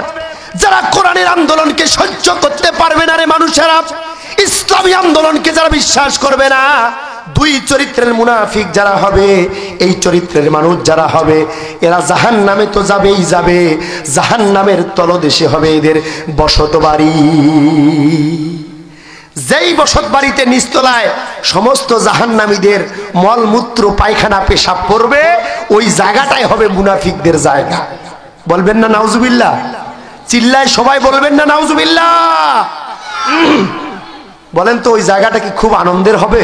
যারা কোরআনের আন্দোলনকে সহ্য করতে পারবে না রে মানুষেরা, ইসলামী আন্দোলনকে যারা বিশ্বাস করবে না, 2 চরিত্রের মুনাফিক যারা হবে, এই চরিত্রের মানুষ যারা হবে, এরা জাহান্নামে তো যাবেই যাবে, জাহান্নামের তলদেশে হবে এদের বসত বাড়ি। যেই বসত বাড়িতে নিচতলায় সমস্ত জাহান্নামীদের মলমূত্র পায়খানা পেশাব পড়বে, ওই জায়গাটাই হবে মুনাফিকদের জায়গা। বলবেন না নাউজুবিল্লাহ? চিল্লায় সবাই বলবেন না নাউজুবিল্লাহ? বলেন তো ওই জায়গাটা কি খুব আনন্দের হবে,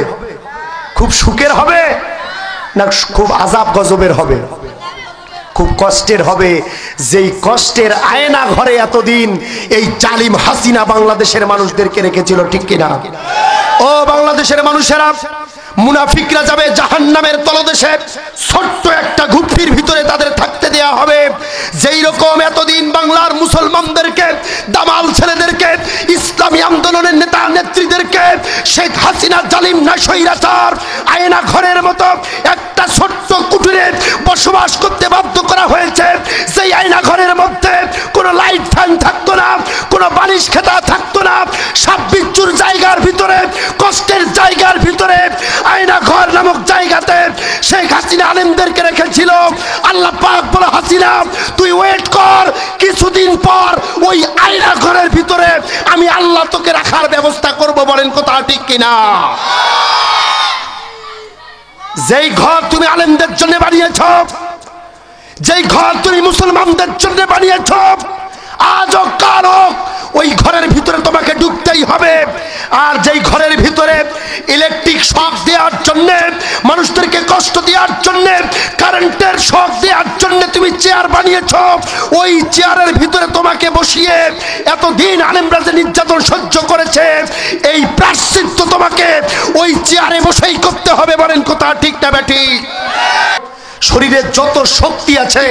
খুব সুখের হবে, না খুব আযাব গজবের হবে? খুব কষ্টের হবে। যেই কষ্টের আয়না ঘরে এতদিন এই জালিম হাসিনা বাংলাদেশের মানুষদেরকে রেখেছিল, ঠিক কিনা? ও বাংলাদেশের মানুষেরা, মুনাফিকরা যাবে জাহান্নামের তলদেশে, ছোট্ট একটা গুপ্তির ভিতরে তাদের থাকতে দেয়া হবে। যেই রকম এতদিন বাংলার মুসলমানদেরকে, দামাল ছেলেদেরকে, ইসলামী আন্দোলনের নেতা নেত্রীদেরকে শেখ হাসিনা জালিম না স্বৈরাচার আয়না ঘরের মতো একটা ছোট্ট কুটিরে বসবাস করতে বাধ্য করা হয়েছে, সেই আয়না ঘরের মধ্যে কোনো লাইট ফ্যান থাকতো না, কোনো বালিশ খেতা থাকতো না, সাপ বিচ্ছুর জায়গার ভিতরে, কষ্টের জায়গার ভিতরে আয়না ঘর নামক জায়গাতে শেখ হাসিনা আলেমদেরকে রেখেছিল। আল্লাহ পাক বলে, হাসিনা তুই ওয়েট কর, কিছুদিন পর ওই আয়না ঘরের ভিতরে আমি আল্লাহ তোকে রাখার ব্যবস্থা করব। বলেন কথা ঠিক কিনা? যেই ঘর তুমি আলেমদের জন্য বানিয়েছ, যেই ঘর তুমি মুসলমানদের জন্য বানিয়েছ, আজও কালও ওই ঘরের ভিতরে তোমাকে ঢুকতেই হবে। আর যেই ঘরের ভিতরে ইলেকট্রিক শক দেওয়ার জন্য, মানুষদেরকে কষ্ট দেওয়ার জন্য, কারেন্টের শক দেওয়ার জন্য তুমি চেয়ার বানিয়েছ, ওই চেয়ারের ভিতরে তোমাকে বসিয়ে এতদিন আলেমরা যে নির্যাতন সহ্য করেছে, এই প্রায়শ্চিত্ত তোমাকে ওই চেয়ারে বসেই করতে হবে। বলেন কথা ঠিক না বেঠিক? শরীরে যত শক্তি আছে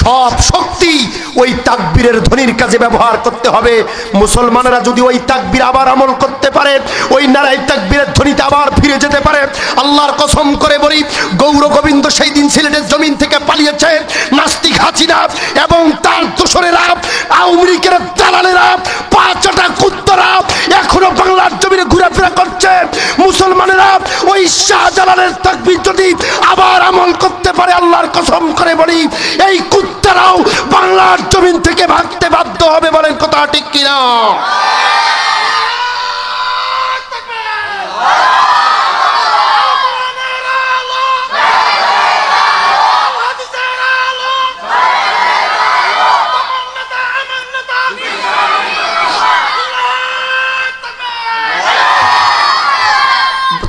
সব শক্তি ওই তাকবীরের ধ্বনির কাজে ব্যবহার করতে হবে। মুসলমানেরা যদি ওই তাকবীর আবার আমল করতে পারে, ওই নারায়ে তাকবীরের ধ্বনিতে আবার ফিরে যেতে পারে, আল্লাহর কসম করে বলি, গৌর গোবিন্দ সেই দিন সিলেটের জমিন থেকে পালিয়েছে। নাস্তিক হাসিনা এবং তার দোসরেরা, আওয়ামী লীগের দালালেরা, পাঁচটা কুত্তরা এখনো বাংলার জমিনে ঘুরেফেরা করছে। মুসলমানেরা ওই শাহজালালের তাকবীর যদি আবার আমল করতে পারে, আল্লাহর কসম করে বলি, এই কুত্তারাও বাংলার জমিন থেকে ভাগতে বাধ্য হবে। বলেন কথা ঠিক কিনা?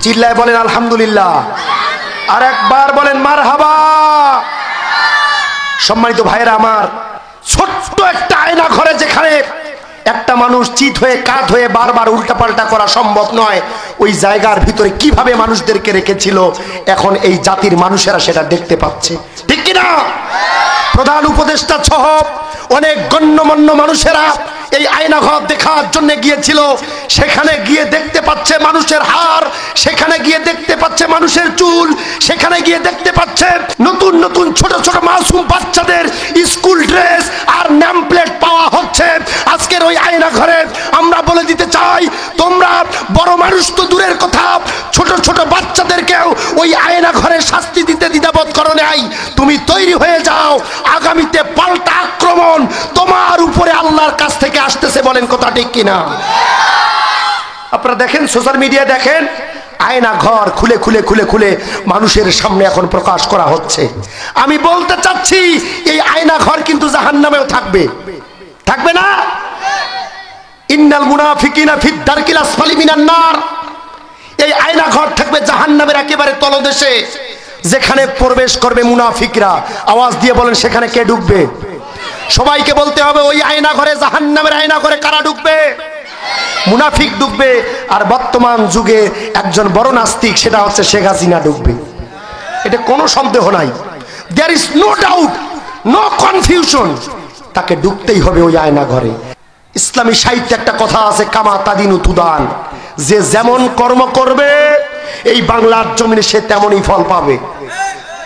চিল্লায় বলেন আলহামদুলিল্লাহ, আর একবার বলেন মারহাবা। সম্মানিত ভাইরা আমার, ছোট্ট একটা আয়না ঘরে যেখানে একটা মানুষ চিত হয়ে কাত হয়ে বারবার উল্টাপাল্টা করা সম্ভব নয়, ওই জায়গার ভিতরে কিভাবে মানুষদেরকে রেখেছিল, এখন এই জাতির মানুষেরা সেটা দেখতে পাচ্ছে। ঠিক কিনা? প্রধান উপদেষ্টা সহ অনেক গণ্যমান্য মানুষেরা এই আয়না ঘর দেখার জন্য গিয়েছিল। সেখানে গিয়ে দেখতে পাচ্ছে মানুষের হাড়, সেখানে গিয়ে দেখতে পাচ্ছে মানুষের চুল, সেখানে গিয়ে দেখতে পাচ্ছে নতুন নতুন ছোট ছোট মাসুম বাচ্চাদের স্কুল ড্রেস আর নেম প্লেট পাওয়া হচ্ছে। আজকের ওই আয়না ঘরে আমরা বলে দিতে চাই, তোমরা বড় মানুষ তো দূরের কথা, ছোট ছোট বাচ্চাদেরকেও ওই আয়না ঘরে শাস্তি দিতে দ্বিধাবোধ করো নাই। তুমি তৈরি হয়ে যাও, আগামীতে পাল্টা আক্রমণ তোমার উপরে আল্লাহর কাছ থেকে আসতেছে। বলেন কথা ঠিক কিনা? আপনারা দেখেন, সোশ্যাল মিডিয়া দেখেন, আয়না ঘর খুলে খুলে খুলে খুলে মানুষের সামনে এখন প্রকাশ করা হচ্ছে। আমি বলতে চাচ্ছি, এই আয়না ঘর কিন্তু জাহান্নামেও থাকবে, থাকবে না? ইন্নাল মুনাফিকিনা ফিদ দারকিল আসফালি মিনান নার। এই আয়না ঘর থাকবে জাহান্নামের একেবারে তলদেশে, যেখানে প্রবেশ করবে মুনাফিকরা। আওয়াজ দিয়ে বলেন, সেখানে কে ঢুকবে? সবাইকে বলতে হবে, ওই আয়না ঘরে, জাহান্নামের আয়না ঘরে কারা ঢুকবে? মুনাফিক ঢুকবে। আর বর্তমান যুগে একজন বড় নাস্তিক, সেটা হচ্ছে শেখ হাসিনা ঢুকবে। এটা কোনো সন্দেহ নাই, there is no doubt, no confusion. তাকে ঢুকতেই হবে ওই আয়না ঘরে। ইসলামী সাহিত্যে একটা কথা আছে, কামা তাদিনু তুদান, যে যেমন কর্ম করবে এই বাংলার জমিনে সে তেমনই ফল পাবে।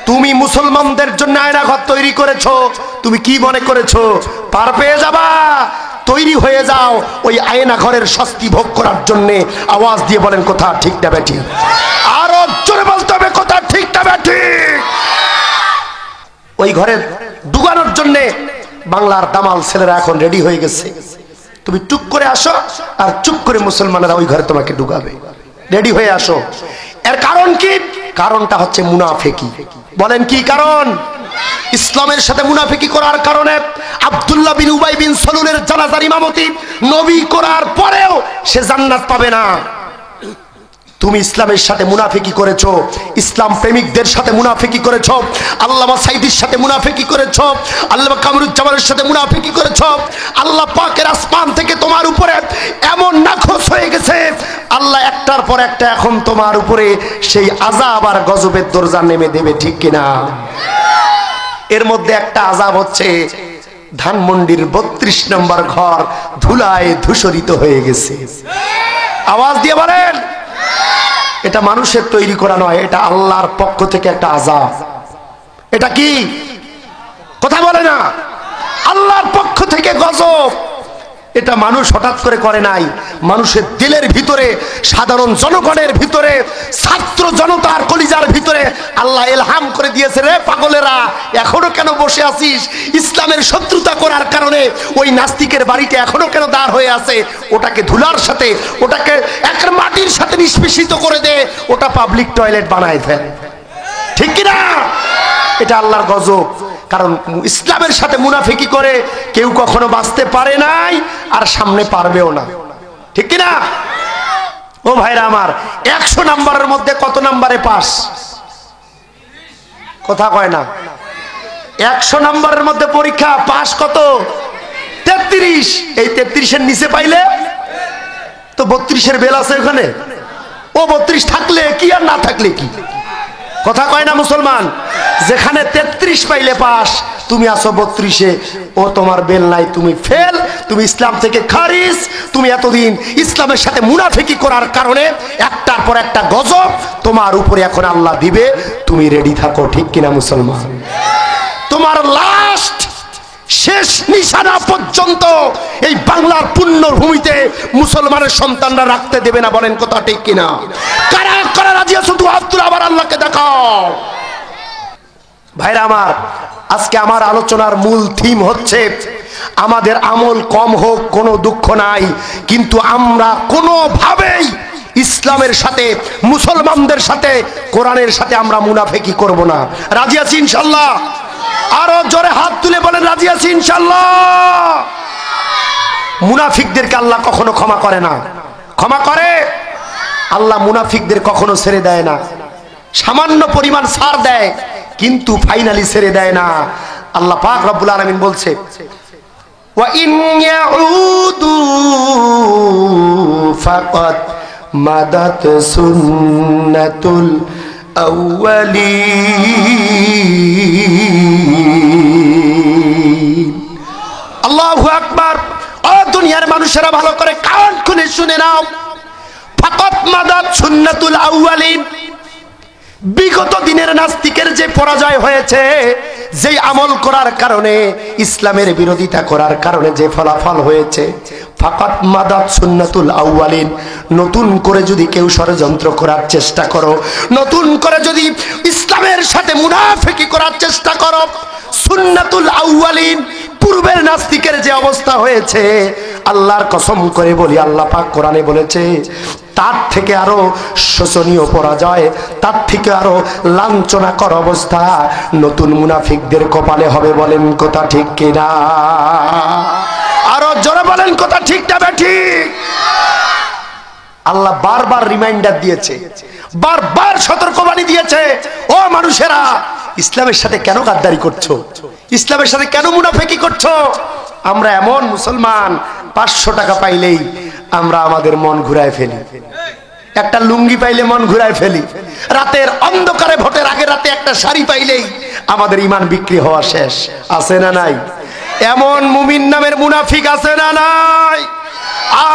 তুমি মুসলমানদের জন্য আয়না ঘর তৈরি করেছো, তুমি কি মনে করেছো পার পেয়ে যাবা? তৈরি হয়ে যাও ওই আয়না ঘরের শাস্তি ভোগ করার জন্য। আওয়াজ দিয়ে বলেন কথা ঠিক না বেঠিক? আরো জোরে বলতে হবে কথা ঠিক না বেঠিক? ওই ঘরে ডুবানোর জন্য বাংলার দামাল ছেলেরা এখন রেডি হয়ে গেছে। তুমি টুক করে আসো, আর চুপ করে মুসলমানেরা ওই ঘরে তোমাকে ঢুকাবে। রেডি হয়ে আসো। এর কারণ কি? কারণটা হচ্ছে মুনাফিকি। বলেন কি কারণ? ইসলামের সাথে মুনাফিকি করার কারণে আব্দুল্লাহ বিন উবাই বিন সালুলের জানাজার ইমামতি নবী করার পরেও সে জান্নাত পাবে না। তুমি ইসলামের সাথে মুনাফিকি করেছো, ইসলাম প্রেমিকদের সাথে মুনাফিকি করেছো, আল্লামা সাইদির সাথে মুনাফিকি করেছো, আল্লামা কামরুজ্জামানের সাথে মুনাফিকি করেছো। আল্লাহ পাকের আসমান থেকে তোমার উপরে এমন নাখোশ হয়ে গেছে, আল্লাহ একটার পর একটা এখন তোমার উপরে সেই আযাব আর গজবের দরজা নেমে দেবে। ঠিক কিনা? এর মধ্যে একটা আযাব হচ্ছে, ধানমন্ডির 32 নম্বর ঘর ধুলায় ধূসরিত হয়ে গেছে। আওয়াজ দিয়ে বলেন, এটা মানুষের তৈরি করা নয়, এটা আল্লাহর পক্ষ থেকে একটা আযাব। এটা কি? কথা বলে না? আল্লাহর পক্ষ থেকে গজব। এটা মানুষ হঠাৎ করে করে নাই, মানুষের দিলের ভিতরে, সাধারণ জনগণের ভিতরে, ছাত্র জনতার কলিজার ভিতরে আল্লাহ ইলহাম করে দিয়েছে। রে পাগলেরা, এখনো কেন বসে আছিস? ইসলামের শত্রুতা করার কারণে ওই নাস্তিকের বাড়িতে এখনো কেন দাঁড় হয়ে আছে? ওটাকে ধুলার সাথে, ওটাকে এক মাটির সাথে নিষ্পেষিত করে দে, ওটা পাবলিক টয়লেট বানায় ফেল। ঠিক কিনা? এটা আল্লাহর গজব। কারণ ইসলামের সাথে মুনাফিকি করে কেউ কখনো বাঁচতে পারে নাই, আর সামনে পারবেও না। ঠিক কিনা? ও ভাইরা আমার, 100 নাম্বারের মধ্যে কত নাম্বারে পাস? কথা কয় না। 100 নাম্বারের মধ্যে পরীক্ষা পাস কত? 33। এই 33-এর নিচে পাইলে তো 32-এর বেল আছে ওখানে। ও 32 থাকলে কি আর না থাকলে কি? কথা কয় না মুসলমান? যেখানে 33 পাইলে পাস, তুমি আসো 32-এ, ও তোমার বেল নাই, তুমি ফেল, তুমি ইসলাম থেকে খারিজ। তুমি এতদিন ইসলামের সাথে মুনাফিকি করার কারণে একটার পর একটা গজব তোমার উপরে এখন আল্লাহ দিবে, তুমি রেডি থাকো। ঠিক কিনা মুসলমান? তোমার লাস্ট শেষ নিশানা পর্যন্ত এই বাংলার পুণ্যভূমিতে মুসলমানের সন্তানরা রাখতে দেবে না। বলেন কথা ঠিক কিনা? কারা কারা রাজি আছো? তো আব্দুল আবার আল্লাহকে দেখাও। ভাইরা আমার, আজকে আমার আলোচনার মূল থিম হচ্ছে আমাদের আমল কম হোক কোনো দুঃখ নাই, কিন্তু আমরা কোনোভাবেই ইসলামের সাথে, মুসলমানদের সাথে, কোরআনের সাথে আমরা মুনাফিকি করব না। রাজি আছি ইনশাআল্লাহ? আরো জোরে হাত তুলে বলেন রাজি আছি ইনশাআল্লাহ। মুনাফিকদেরকে আল্লাহ কখনো ক্ষমা করে না। ক্ষমা করে আল্লাহ, মুনাফিকদের কখনো ছেড়ে দেয় না। সামান্য পরিমাণ ছাড় দেয়, কিন্তু ফাইনালি ছেড়ে দেয় না। আল্লাহ পাক রব্বুল আলামিন বলছে, ওয়া ইন ইয়াউদু ফাকাদ মাদাত সুন্নাতুল আউয়ালিন। আল্লাহু আকবার। ও দুনিয়ার মানুষেরা ভালো করে কান খুলে শুনে নাও, ফাকাদ মাদাত সুন্নাতুল আউয়ালিন, বিগত দিনের নাস্তিকের যে পরাজয় হয়েছে, যে আমল করার কারণে, ইসলামের বিরোধিতা করার কারণে যে ফলাফল হয়েছে, ফাকাত মাদাত সুন্নাতুল আউয়ালিন। নতুন করে যদি কেউ ষড়যন্ত্র করার চেষ্টা করো, নতুন করে যদি ইসলামের সাথে মুনাফিকি করার চেষ্টা করো, সুন্নাতুল আউয়ালিন, পূর্বের নাস্তিকের যে অবস্থা হয়েছে, আল্লাহর কসম করে বলি, আল্লাহ পাক কোরআনে বলেছে, তার থেকে আরো শোচনীয় পরাজয়, তার থেকে আরো লাঞ্ছনাকর অবস্থা নতুন মুনাফিকদের কপালে হবে। বলেন কথা ঠিক কিনা? আরো জোরে বলেন কথা ঠিক না ঠিক? আল্লাহ বারবার রিমাইন্ডার দিয়েছে, বারবার সতর্কবাণী দিয়েছে, ও মানুষেরা, ইসলামের সাথে কেন গাদ্দারি করছো? ইসলামের সাথে কেন মুনাফিকি করছো? আমরা এমন মুসলমান, 500 টাকা পাইলেই আমরা আমাদের মন ঘুরায় ফেলি, একটা লুঙ্গি পাইলে মন ঘুরায় ফেলি, রাতের অন্ধকারে ভোটের আগে রাতে একটা শাড়ি পাইলেই আমাদের ইমান বিক্রি হওয়া শেষ। আছে না নাই? এমন মুমিন নামের মুনাফিক আছে না নাই?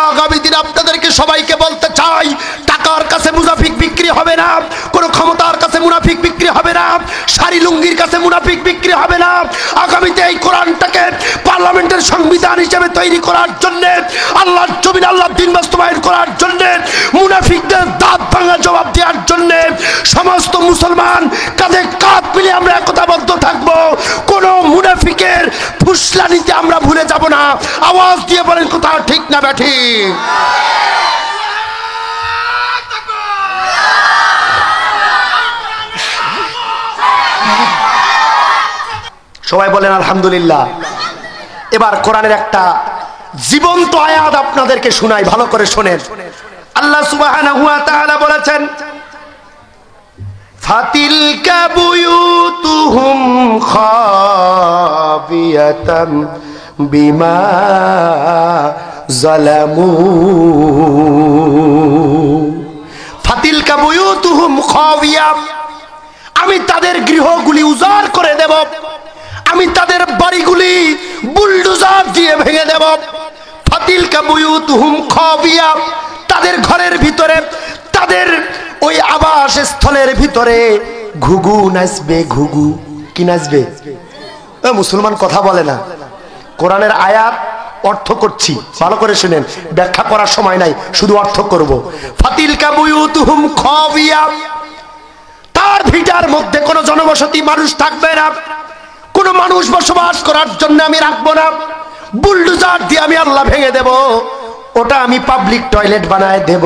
আগামী দিন আপনাদেরকে সবাইকে বলতে চাই, টাকার কাছে মুনাফিক বিক্রি হবে না, কোনো ক্ষমতার কাছে মুনাফিক বিক্রি হবে না, শাড়ি লুঙ্গির কাছে মুনাফিক বিক্রি হবে না। আগামীতে এই কোরআনটাকে পার্লামেন্টের সংবিধান হিসেবে তৈরি করার জন্য, আল্লাহর জমিন আল্লাহর দ্বীন বাস্তবায়ন করার জন্য, মুনাফিকদের দাঁত ভাঙা জবাব দেওয়ার জন্য সমস্ত মুসলমান কাঁধে কাঁধ মিলে আমরা একতাবদ্ধ থাকবো। কোনো মুনাফিকের ফুসলানিতে আমরা ভুলে যাব না। আওয়াজ দিয়ে বলেন কথা ঠিক না ব্যাঠি? সবাই বলেন আলহামদুলিল্লাহ। এবার কোরআনের একটা জীবন্ত আয়াত আপনাদেরকে শোনাই, ভালো করে শোনেন। আল্লাহ সুবহানাহু ওয়া তাআলা বলেছেন, ফাতিলকা বুয়ুতুহুম খাবিয়াতাম বিমা যালামু। ফাতিলকা বুয়ুতুহুম খাবিয়া, আমি তাদের গৃহগুলি উজাড় করে দেব, আমি তাদের বাড়িগুলি বুলডোজার দিয়ে ভেঙে দেব। ফাতিলকা বুয়ুতুহুম খাবিয়া, তাদের ঘরের ভিতরে, তাদের ওই আবাস স্থলের ভিতরে ঘুঘু নাচবে। ঘুঘু কি নাচবে? মুসলমান কথা বলে না। কোরআনের আয়াত অর্থ করছি, ভালো করে শুনেন, ব্যাখ্যা করার সময় নাই, শুধু অর্থ করব। ফাতিলকা বুয়ুতুহুম খাবিয়া, তার ভিটার মধ্যে কোনো জনবসতি মানুষ থাকবে না, কোনো মানুষ বসবাস করার জন্য আমি রাখবো না। বুলডোজার দিয়ে আমি আল্লাহ ভেঙে দেব, ওটা আমি পাবলিক টয়লেট বানায় দেব।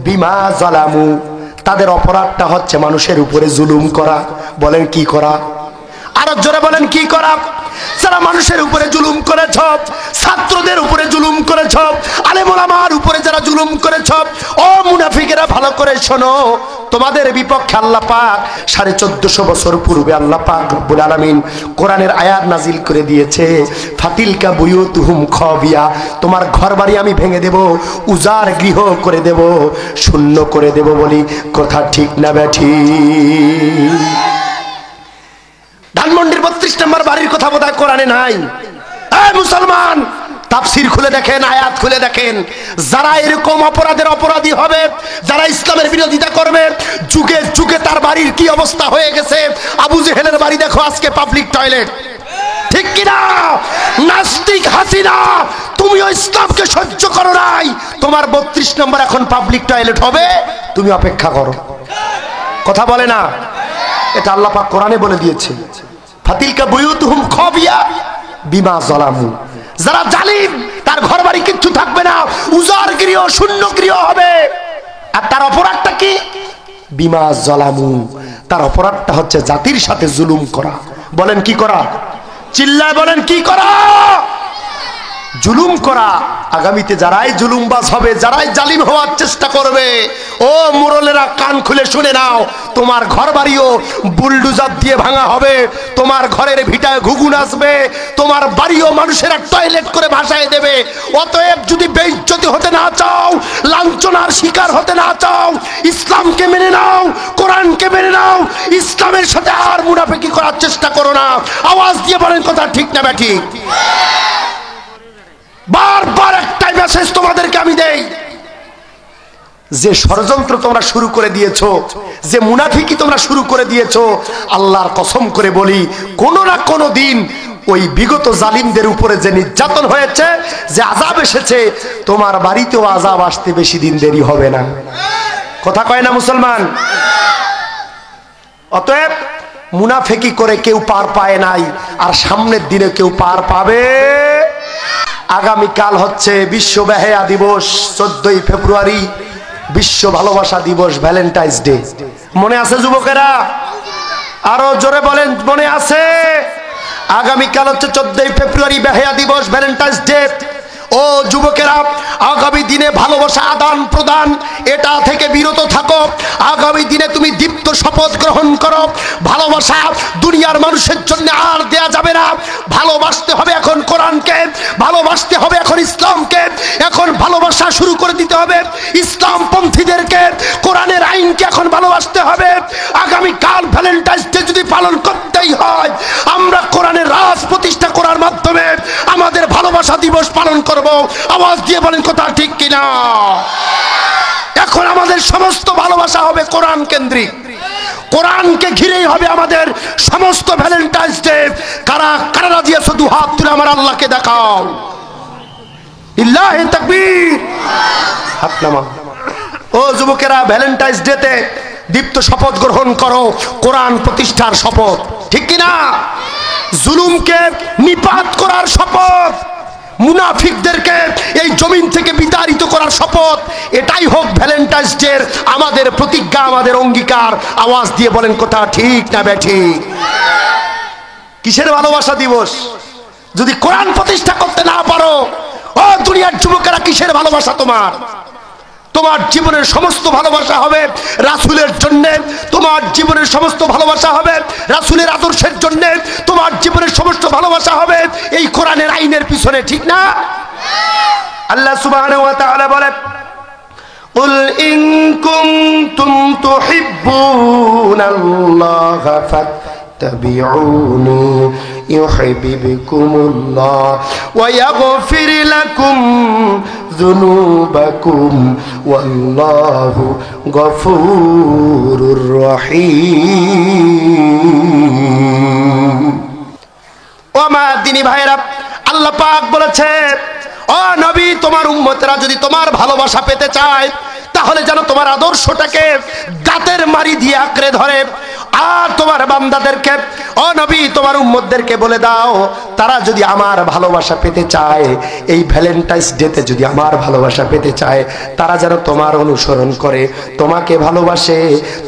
বিমা জালামু, তাদের অপরাধটা হচ্ছে মানুষের উপরে জুলুম করা। বলেন কি করা? আরো জোরে বলেন কি করা? যারা মানুষের উপরে জুলুম করেছ, ছাত্রদের উপরে জুলুম করেছ, আলেম ওলামার উপরে যারা জুলুম করেছো। ও মুনাফিকেরা ভালো করে শোনো, তোমাদের বিপক্ষে আল্লাহ পাক 1450 বছর পূর্বে আল্লাহ পাক রব্বুল আলামিন কোরআনের আয়াত নাজিল করে দিয়েছে, ফাতিলকা বুয়ুতুহুম খাবিয়া, তোমার ঘরবাড়ি আমি ভেঙে দেব, উজাড় গৃহ করে দেব, শূন্য করে দেব বলি। কথা ঠিক না ব্যাঠি? ধানমন্ডির 32 নম্বর বাড়ির কথা বোধহয় কোরআনে নাই। এই মুসলমান, তাফসীর খুলে দেখেন, আয়াত খুলে দেখেন। যারা এরকম অপরাধের অপরাধী হবে, যারা ইসলামের বিরোধিতা করবে, যুগে যুগে তার বাড়ির কি অবস্থা হয়ে গেছে। আবু জেহেলের বাড়ি দেখো আজকে পাবলিক টয়লেট, ঠিক কিনা? নাস্তিক হাসিনা, তুমিও ইসলামকে সহ্য করো নাই, তোমার 32 নম্বর এখন পাবলিক টয়লেট হবে। তুমি অপেক্ষা করো। কথা বলে না? এটা আল্লাহ পাক কোরআনে বলে দিয়েছে, ফাতিলকা বুয়ুতুহুম খাবিয়া বিমা যালামু। যারা জালিম তার ঘরবাড়ি কিচ্ছু থাকবে না, উজাড় গৃহ, শূন্য গৃহ হবে। আর তার অপরাধটা কি? বিমা যালামু, তার অপরাধটা হচ্ছে জাতির সাথে জুলুম করা। বলেন কি করা? চিল্লায় বলেন কি করা? জুলুম করা। আগামীতে যারাই জুলুমবাজ হবে, যারাই জালিম হওয়ার চেষ্টা করবে, ও মুরলেরা কান খুলে শুনে নাও, তোমার ঘর বাড়িও বুলডোজার দিয়ে ভাঙা হবে, তোমার ঘরের ভিটায় ঘুঘু নাচবে, তোমার বাড়িও মানুষেরা টয়লেট করে ভাসায় দেবে। অতএব যদি বেইজ্জতি হতে না চাও, লাঞ্ছনার শিকার হতে না চাও, ইসলামকে মেনে নাও, কোরআনকে মেনে নাও, ইসলামের সাথে আর মুনাফিকি করার চেষ্টা করো না। আওয়াজ দিয়ে বলেন কথা ঠিক না ব্যাঠিক? বারবার একটাই মেসেজ তোমাদেরকে আমি দেই, যে ষড়যন্ত্র তোমরা শুরু করে দিয়েছো, যে মুনাফিকি তোমরা শুরু করে দিয়েছো, আল্লাহর কসম করে বলি, কোনো না কোনো দিন ওই বিগত জালিমদের উপরে যে নির্যাতন হয়েছে, যে আযাব এসেছে, তোমার বাড়িতেও আযাব আসতে বেশি দিন দেরি হবে না। কথা কয় না মুসলমান? অতএব মুনাফিকি করে কেউ পার পায় নাই, আর সামনের দিনে কেউ পার পাবে। আগামীকাল হচ্ছে বিশ্ব বেহায়া দিবস, 14ই ফেব্রুয়ারি, বিশ্ব ভালোবাসা দিবস, ভ্যালেন্টাইন্স ডে। মনে আছে যুবকেরা? আরো জোরে বলেন, মনে আছে? আগামীকাল হচ্ছে 14ই ফেব্রুয়ারি, বেহায়া দিবস, ভ্যালেন্টাইন্স ডে। ও যুবকেরা, আগামী দিনে ভালোবাসা আদান প্রদান এটা থেকে বিরত থাকো। আগামী দিনে তুমি দীপ্ত শপথ গ্রহণ করো, ভালোবাসা দুনিয়ার মানুষের জন্য আর দেয়া যাবে না। ভালোবাসতে হবে এখন কোরআনকে, ভালোবাসতে হবে এখন ইসলামকে, এখন ভালোবাসা শুরু করে দিতে হবে ইসলামপন্থীদেরকে, কোরআনের আইনকে এখন ভালোবাসতে হবে। আগামীকাল ভ্যালেন্টাইন্স ডে যদি পালন করতেই হয়, আমরা কোরআনের রাজ প্রতিষ্ঠা করার মাধ্যমে আমাদের ভালোবাসা দিবস পালন করব। আওয়াজ দিয়ে বলেন কথা ঠিক কিনা? এখন আমাদের সমস্ত ভালোবাসা হবে কোরআন কেন্দ্রিক, কোরআনকে ঘিরেই হবে আমাদের সমস্ত ভ্যালেন্টাইন্স ডে। কারা কারা রাজি আছো? দু হাত তুলে আমার আল্লাহকে দেখাও। ইল্লাহি তাকবীর, হাত নামা। ও যুবকেরা, ভ্যালেন্টাইন্স ডে তে দীপ্ত শপথ গ্রহণ করো, কোরআন প্রতিষ্ঠার শপথ, ঠিক কিনা? জুলুমকে নিপাত করার শপথ, মুনাফিকদেরকে এই জমিন থেকে বিতাড়িত করার শপথ। এটাই হোক ভ্যালেন্টাইন্স ডে আমাদের প্রতিজ্ঞা, আমাদের অঙ্গীকার। আওয়াজ দিয়ে বলেন কথা ঠিক না ব্যাঠিক? কিসের ভালোবাসা দিবস যদি কোরআন প্রতিষ্ঠা করতে না পারো? ও দুনিয়ার যুবকেরা, কিসের ভালোবাসা তোমার? তোমার জীবনের সমস্ত ভালোবাসা হবে রাসূলের জন্য, তোমার জীবনের সমস্ত ভালোবাসা হবে রাসূলের আদর্শের জন্য, তোমার জীবনের সমস্ত ভালোবাসা হবে এই কোরআনের আইনের পিছনে, ঠিক না? আল্লাহ সুবহানাহু ওয়া তাআলা বলেন, কুল ইন কুনতুম তুহিব্বুনাল্লাহা ফাত্তাবিউনি ইউহিব্বুকুমুল্লাহ ওয়া ইয়াগফির লাকুম যুনুবাকুম ওয়াল্লাহু গফুরুর রহিম। ও মা দিনী ভাইরা, আল্লাহ পাক বলেছে, ও নবী, তোমার উম্মতেরা যদি তোমার ভালোবাসা পেতে চায়, তাহলে যেন তোমার আদর্শটাকে দাঁতের মারি দিয়ে আঁকড়ে ধরে। আর তোমার বান্দাদেরকে, ও নবী, তোমার উম্মতদেরকে বলে দাও, তারা যদি আমার ভালোবাসা পেতে চায়, এই ভ্যালেন্টাইন্স ডেতে যদি আমার ভালোবাসা পেতে চায়, তারা যেন তোমার অনুসরণ করে, তোমাকে ভালোবাসে।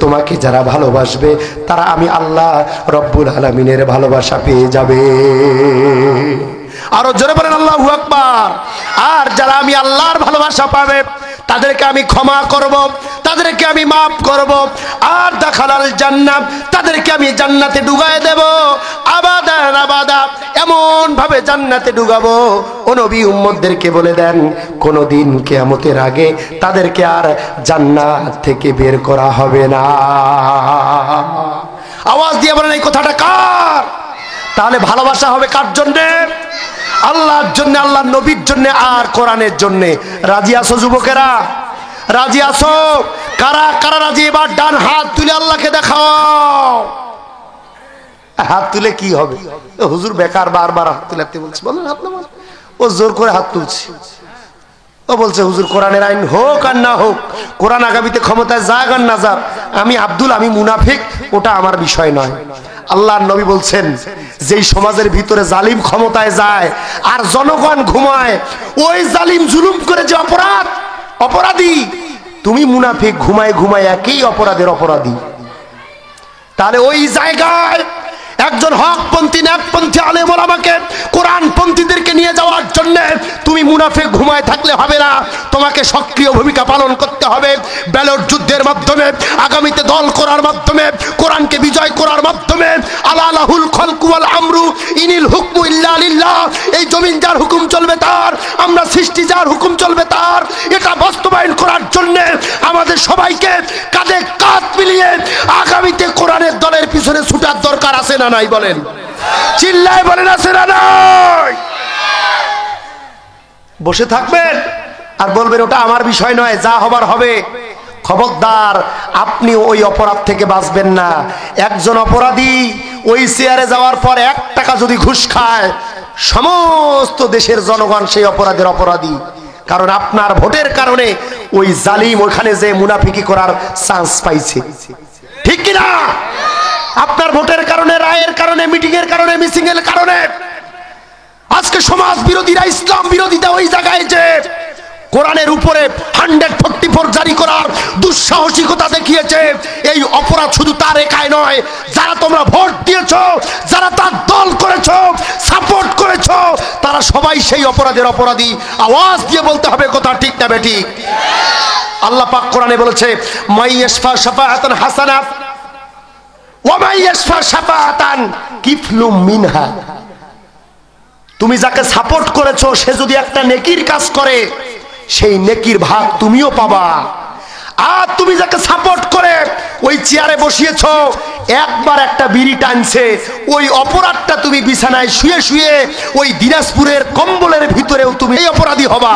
তোমাকে যারা ভালোবাসবে, তারা আমি আল্লাহ রব্বুল আলামিনের ভালোবাসা পেয়ে যাবে। আরো জোরে বলেন আল্লাহু আকবার। আর যারা আমি আল্লাহর ভালোবাসা পাবে, তাদেরকে আমি ক্ষমা করব, তাদেরকে আমি মাফ করব। আর দাখালাল জান্নাত, তাদেরকে আমি জান্নাতে ঢুকায় দেব আবাদান আবাদা, এমন ভাবে জান্নাতে ঢুকাবো। ও নবী উম্মতদেরকে বলে দেন কোনদিন কিয়ামতের আগে তাদেরকে আর জান্নাত থেকে বের করা হবে না। আওয়াজ দিয়ে বলেন এই কথাটা কার? তাহলে ভালোবাসা হবে কার জন্য? আল্লাহর জন্য, আল্লাহর নবীর জন্য আর কোরআনের জন্য। রাজি আছো যুবকেরা? রাজি আছো? কারা কারা রাজি? এবার ডান হাত তুলে আল্লাহকে দেখাও। হাত তুলে কি হবে? হুজুর বেকার বারবার হাত তুলাতে বলছে। বলেন হাত নামান। ও জোর করে হাত তুলছে। ও বলছে হুজুর কোরআনের আইন হোক আর না হোক, কোরআন আগামীতে ক্ষমতায় যাক আর না যাক, আমি আব্দুল, আমি মুনাফিক, ওটা আমার বিষয় নয়। আল্লাহর নবী বলছেন যেই সমাজের ভিতরে জালিম ক্ষমতায় যায় আর জনগণ ঘুমায়, ওই জালিম জুলুম করে যে অপরাধী, তুমি মুনাফিক, ঘুমায় ঘুমায় একই অপরাধের অপরাধী। তাহলে ওই জায়গায় একজন হকপন্থী ন্যাকপন্থী আলেম ওলামাকে, কোরআনপন্থীদেরকে নিয়ে যাওয়ার জন্য তুমি মুনাফিক ঘুমায় থাকলে হবে না, তোমাকে সক্রিয় ভূমিকা পালন করতে হবে। ব্যালট যুদ্ধের মাধ্যমে, আগামীতে দল করার মাধ্যমে, কোরআনকে বিজয় করার মাধ্যমে। আলা লাহুল খালকু ওয়াল আমরু ইনিল হুকমু ইল্লা লিল্লাহ, এই জমিন যার হুকুম চলবে তার, আমরা সৃষ্টি যার হুকুম চলবে তার, এটা বাস্তবায়ন করার জন্য আমাদের সবাইকে কাঁধে কাঁধ মিলিয়ে আগামীতে কোরআনের দলের পিছনে ছুটার দরকার আছে না নাই? বলেন, চিল্লায় বলেন আছে না নাই? বসে থাকবেন আর বলবেন ওটা আমার বিষয় নয়, যা হবার হবে। খবরদার, আপনি ওই অপরাধ থেকে বাঁচবেন না। একজন অপরাধী ওই চেয়ারে যাওয়ার পর 1 টাকা যদি ঘুষ খায়, সমস্ত দেশের জনগণ সেই অপরাধের অপরাধী। কারণ আপনার ভোটের কারণে ওই জালিম ওখানে যে মুনাফিকি করার চান্স পাইছে, ঠিক কিনা? আপনার ভোটের কারণে, রায়ের কারণে, মিটিং এর কারণে, মিসিং এর কারণে আজকে সমাজ বিরোধীরা, ইসলাম বিরোধীরা ওই জায়গায় যে কোরআনের উপরে 144 জারি করার দুঃসাহসিকতা দেখিয়েছে। এই অপরাধ শুধু তার একাই নয়, যারা তোমরা ভোট দিয়েছো, যারা তার দল করেছো, সাপোর্ট করেছো, তারা সবাই সেই অপরাধের অপরাধী। আওয়াজ দিয়ে বলতে হবে কথা, ঠিক না বেঠিক? আল্লাহ পাক কোরআনে বলেছে মাইয়াশফা শাফাআতান হাসানা ওয়া মাইয়াশফা শাফাআতান কিফলুম মিনহা। তুমি যাকে সাপোর্ট করেছো সে যদি একটা নেকির কাজ করে, সেই নেকির ভাগ তুমিও পাবা। আর তুমি যাকে সাপোর্ট করে ওই চেয়ারে বসিয়েছো, একবার একটা বিড়ি টানছে, ওই অপরাধটা তুমি বিছানায় শুয়ে শুয়ে ওই দিনাজপুরের কম্বলের ভিতরেও তুমি এই অপরাধী হবা।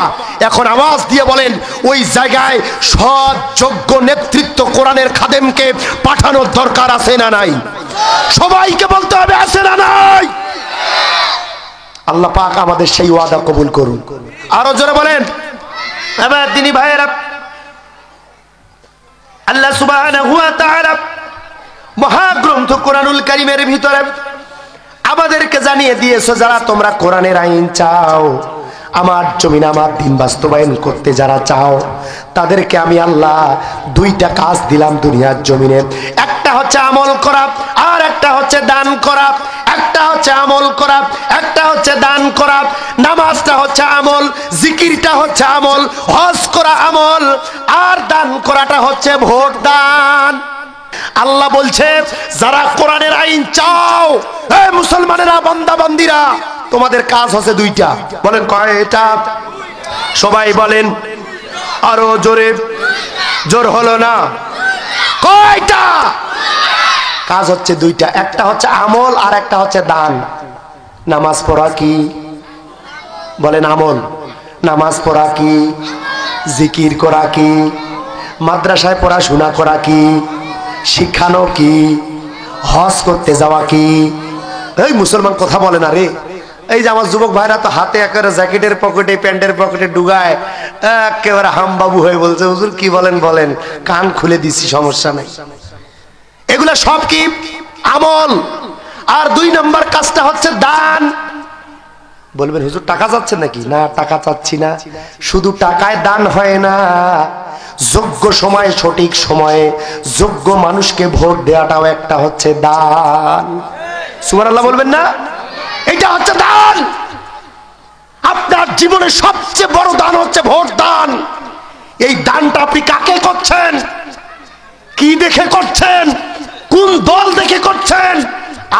এখন আওয়াজ দিয়ে বলেন ওই জায়গায় সৎ যোগ্য নেতৃত্ব কোরআনের খাদেমকে পাঠানোর দরকার আছে না নাই? সবাইকে বলতে হবে আছে না নাই? আল্লাহ পাক আমাদের সেই ওয়াদা কবুল করুন। আরো জোরে বলেন। এবার দিনী ভাইয়েরা, আল্লাহ সুবহানাহু ওয়া তাআলা মহাগ্রন্থ কোরআনুল কারীমের ভিতরে আমাদেরকে জানিয়ে দিয়েছে, যারা তোমরা কোরআনের আইন চাও, আমার জমিন আমার দিন বাস্তবায়ন করতে যারা চাও, তাদেরকে আমি আল্লাহ 2টা কাজ দিলাম দুনিয়ার জমিনে। একটা হচ্ছে আমল করা, আর একটা হচ্ছে দান করা। একটা হচ্ছে আমল করা, একটা হচ্ছে দান করা। নামাজটা হচ্ছে আমল, জিকিরটা হচ্ছে আমল, হজ করা আমল, আর দান করাটা হচ্ছে ভোট দান। আল্লাহ বলছে যারা কোরআনের আইন চাও, এই মুসলমানেরা, বান্দা বান্দিরা, তোমাদের কাজ হচ্ছে 2টা। বলেন কয়টা? সবাই বলেন আরো জোরে। জোর হলো না? কয়টা? কাজ হচ্ছে 2টা। একটা হচ্ছে আমল আর একটা হচ্ছে দান। নামাজ পড়া কি? বলেন আমল। নামাজ পড়া কি? জিকির করা কি? মাদ্রাসায় পড়াশোনা করা কি? শিখানো কি? হজ করতে যাওয়া কি? এই মুসলমান কথা বলে না রে। এই যে আমার যুবক ভাইরা তো হাতে একেবারে জ্যাকেটের পকেটে, প্যান্টের পকেটে ডুগায় একেবারে হামবাবু হয়ে বলছে হুজুর কি বলেন বলেন, কান খুলে দিছি, সমস্যা নেই। এগুলা সব কি? আমল। আর 2 নম্বর কাজটা হচ্ছে দান। বলবেন হুজুর টাকা চাচ্ছেন নাকি? না, টাকা চাচ্ছি না। শুধু টাকায় দান হয় না, যোগ্য সময়ে, সঠিক সময়ে যোগ্য মানুষকে ভোট দেওয়াটাও একটা হচ্ছে দান। সুবহানাল্লাহ বলবেন না? এটা হচ্ছে দান। আপনার জীবনের সবচেয়ে বড় দান হচ্ছে ভোট দান। এই দানটা আপনি কাকে করছেন, কি দেখে করছেন, কোন দল দেখে করছেন,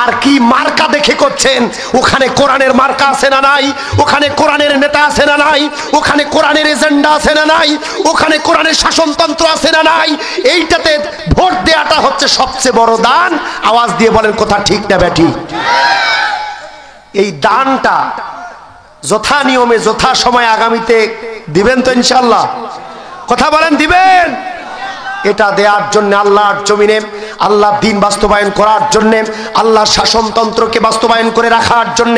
আর কি মার্কা দেখে করছেন? ওখানে কোরআনের মার্কা আছে না নাই? ওখানে কোরআনের নেতা আছে না নাই? ওখানে কোরআনের এজেন্ডা আছে না নাই? ওখানে কোরআনের শাসনতন্ত্র আছে না নাই? এইটাতে ভোট দেওয়াটা হচ্ছে সবচেয়ে বড় দান। আওয়াজ দিয়ে বলেন কথা ঠিক না ব্যাঠিক? এই দানটা যথা নিয়মে যথা সময় আগামীতে দিবেন তো ইনশাআল্লাহ? কথা বলেন দিবেন? এটা দেওয়ার জন্য আল্লাহর জমিনে আল্লাহর দ্বীন বাস্তবায়ন করার জন্য, আল্লাহর শাসনতন্ত্রকে বাস্তবায়ন করে রাখার জন্য,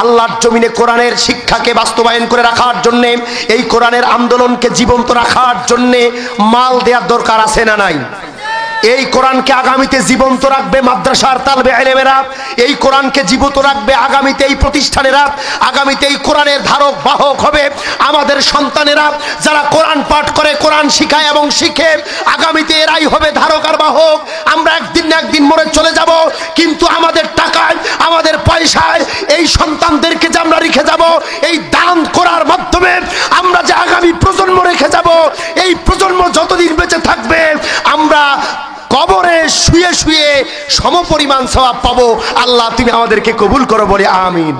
আল্লাহর জমিনে কোরআনের শিক্ষাকে বাস্তবায়ন করে রাখার জন্য, এই কোরআনের আন্দোলনকে জীবন্ত রাখার জন্য মাল দেওয়ার দরকার আছে না নাই? এই কোরআনকে আগামীতে জীবন্ত রাখবে মাদ্রাসার তালবে ইলমেরা, এই কোরআনকে জীবিত রাখবে আগামীতে এই প্রতিষ্ঠানেরা, আগামীতে এই কোরআনের ধারক বাহক হবে আমাদের সন্তানেরা, যারা কোরআন পাঠ করে, কোরআন শিখায় এবং শিখে, আগামীতে এরাই হবে ধারক আর বাহক। আমরা একদিন না একদিন মরে চলে যাব, কিন্তু আমাদের টাকায়, আমাদের পয়সায় এই সন্তানদেরকে যে আমরা রেখে যাব, এই দান করার মাধ্যমে আমরা যে আগামী প্রজন্ম রেখে যাব, এই প্রজন্ম যতদিন বেঁচে থাকবে আমরা কবরে শুয়ে শুয়ে সমপরিমাণ সওয়াব পাবো। আল্লাহ তুমি আমাদেরকে কবুল করো, বলে আমিন।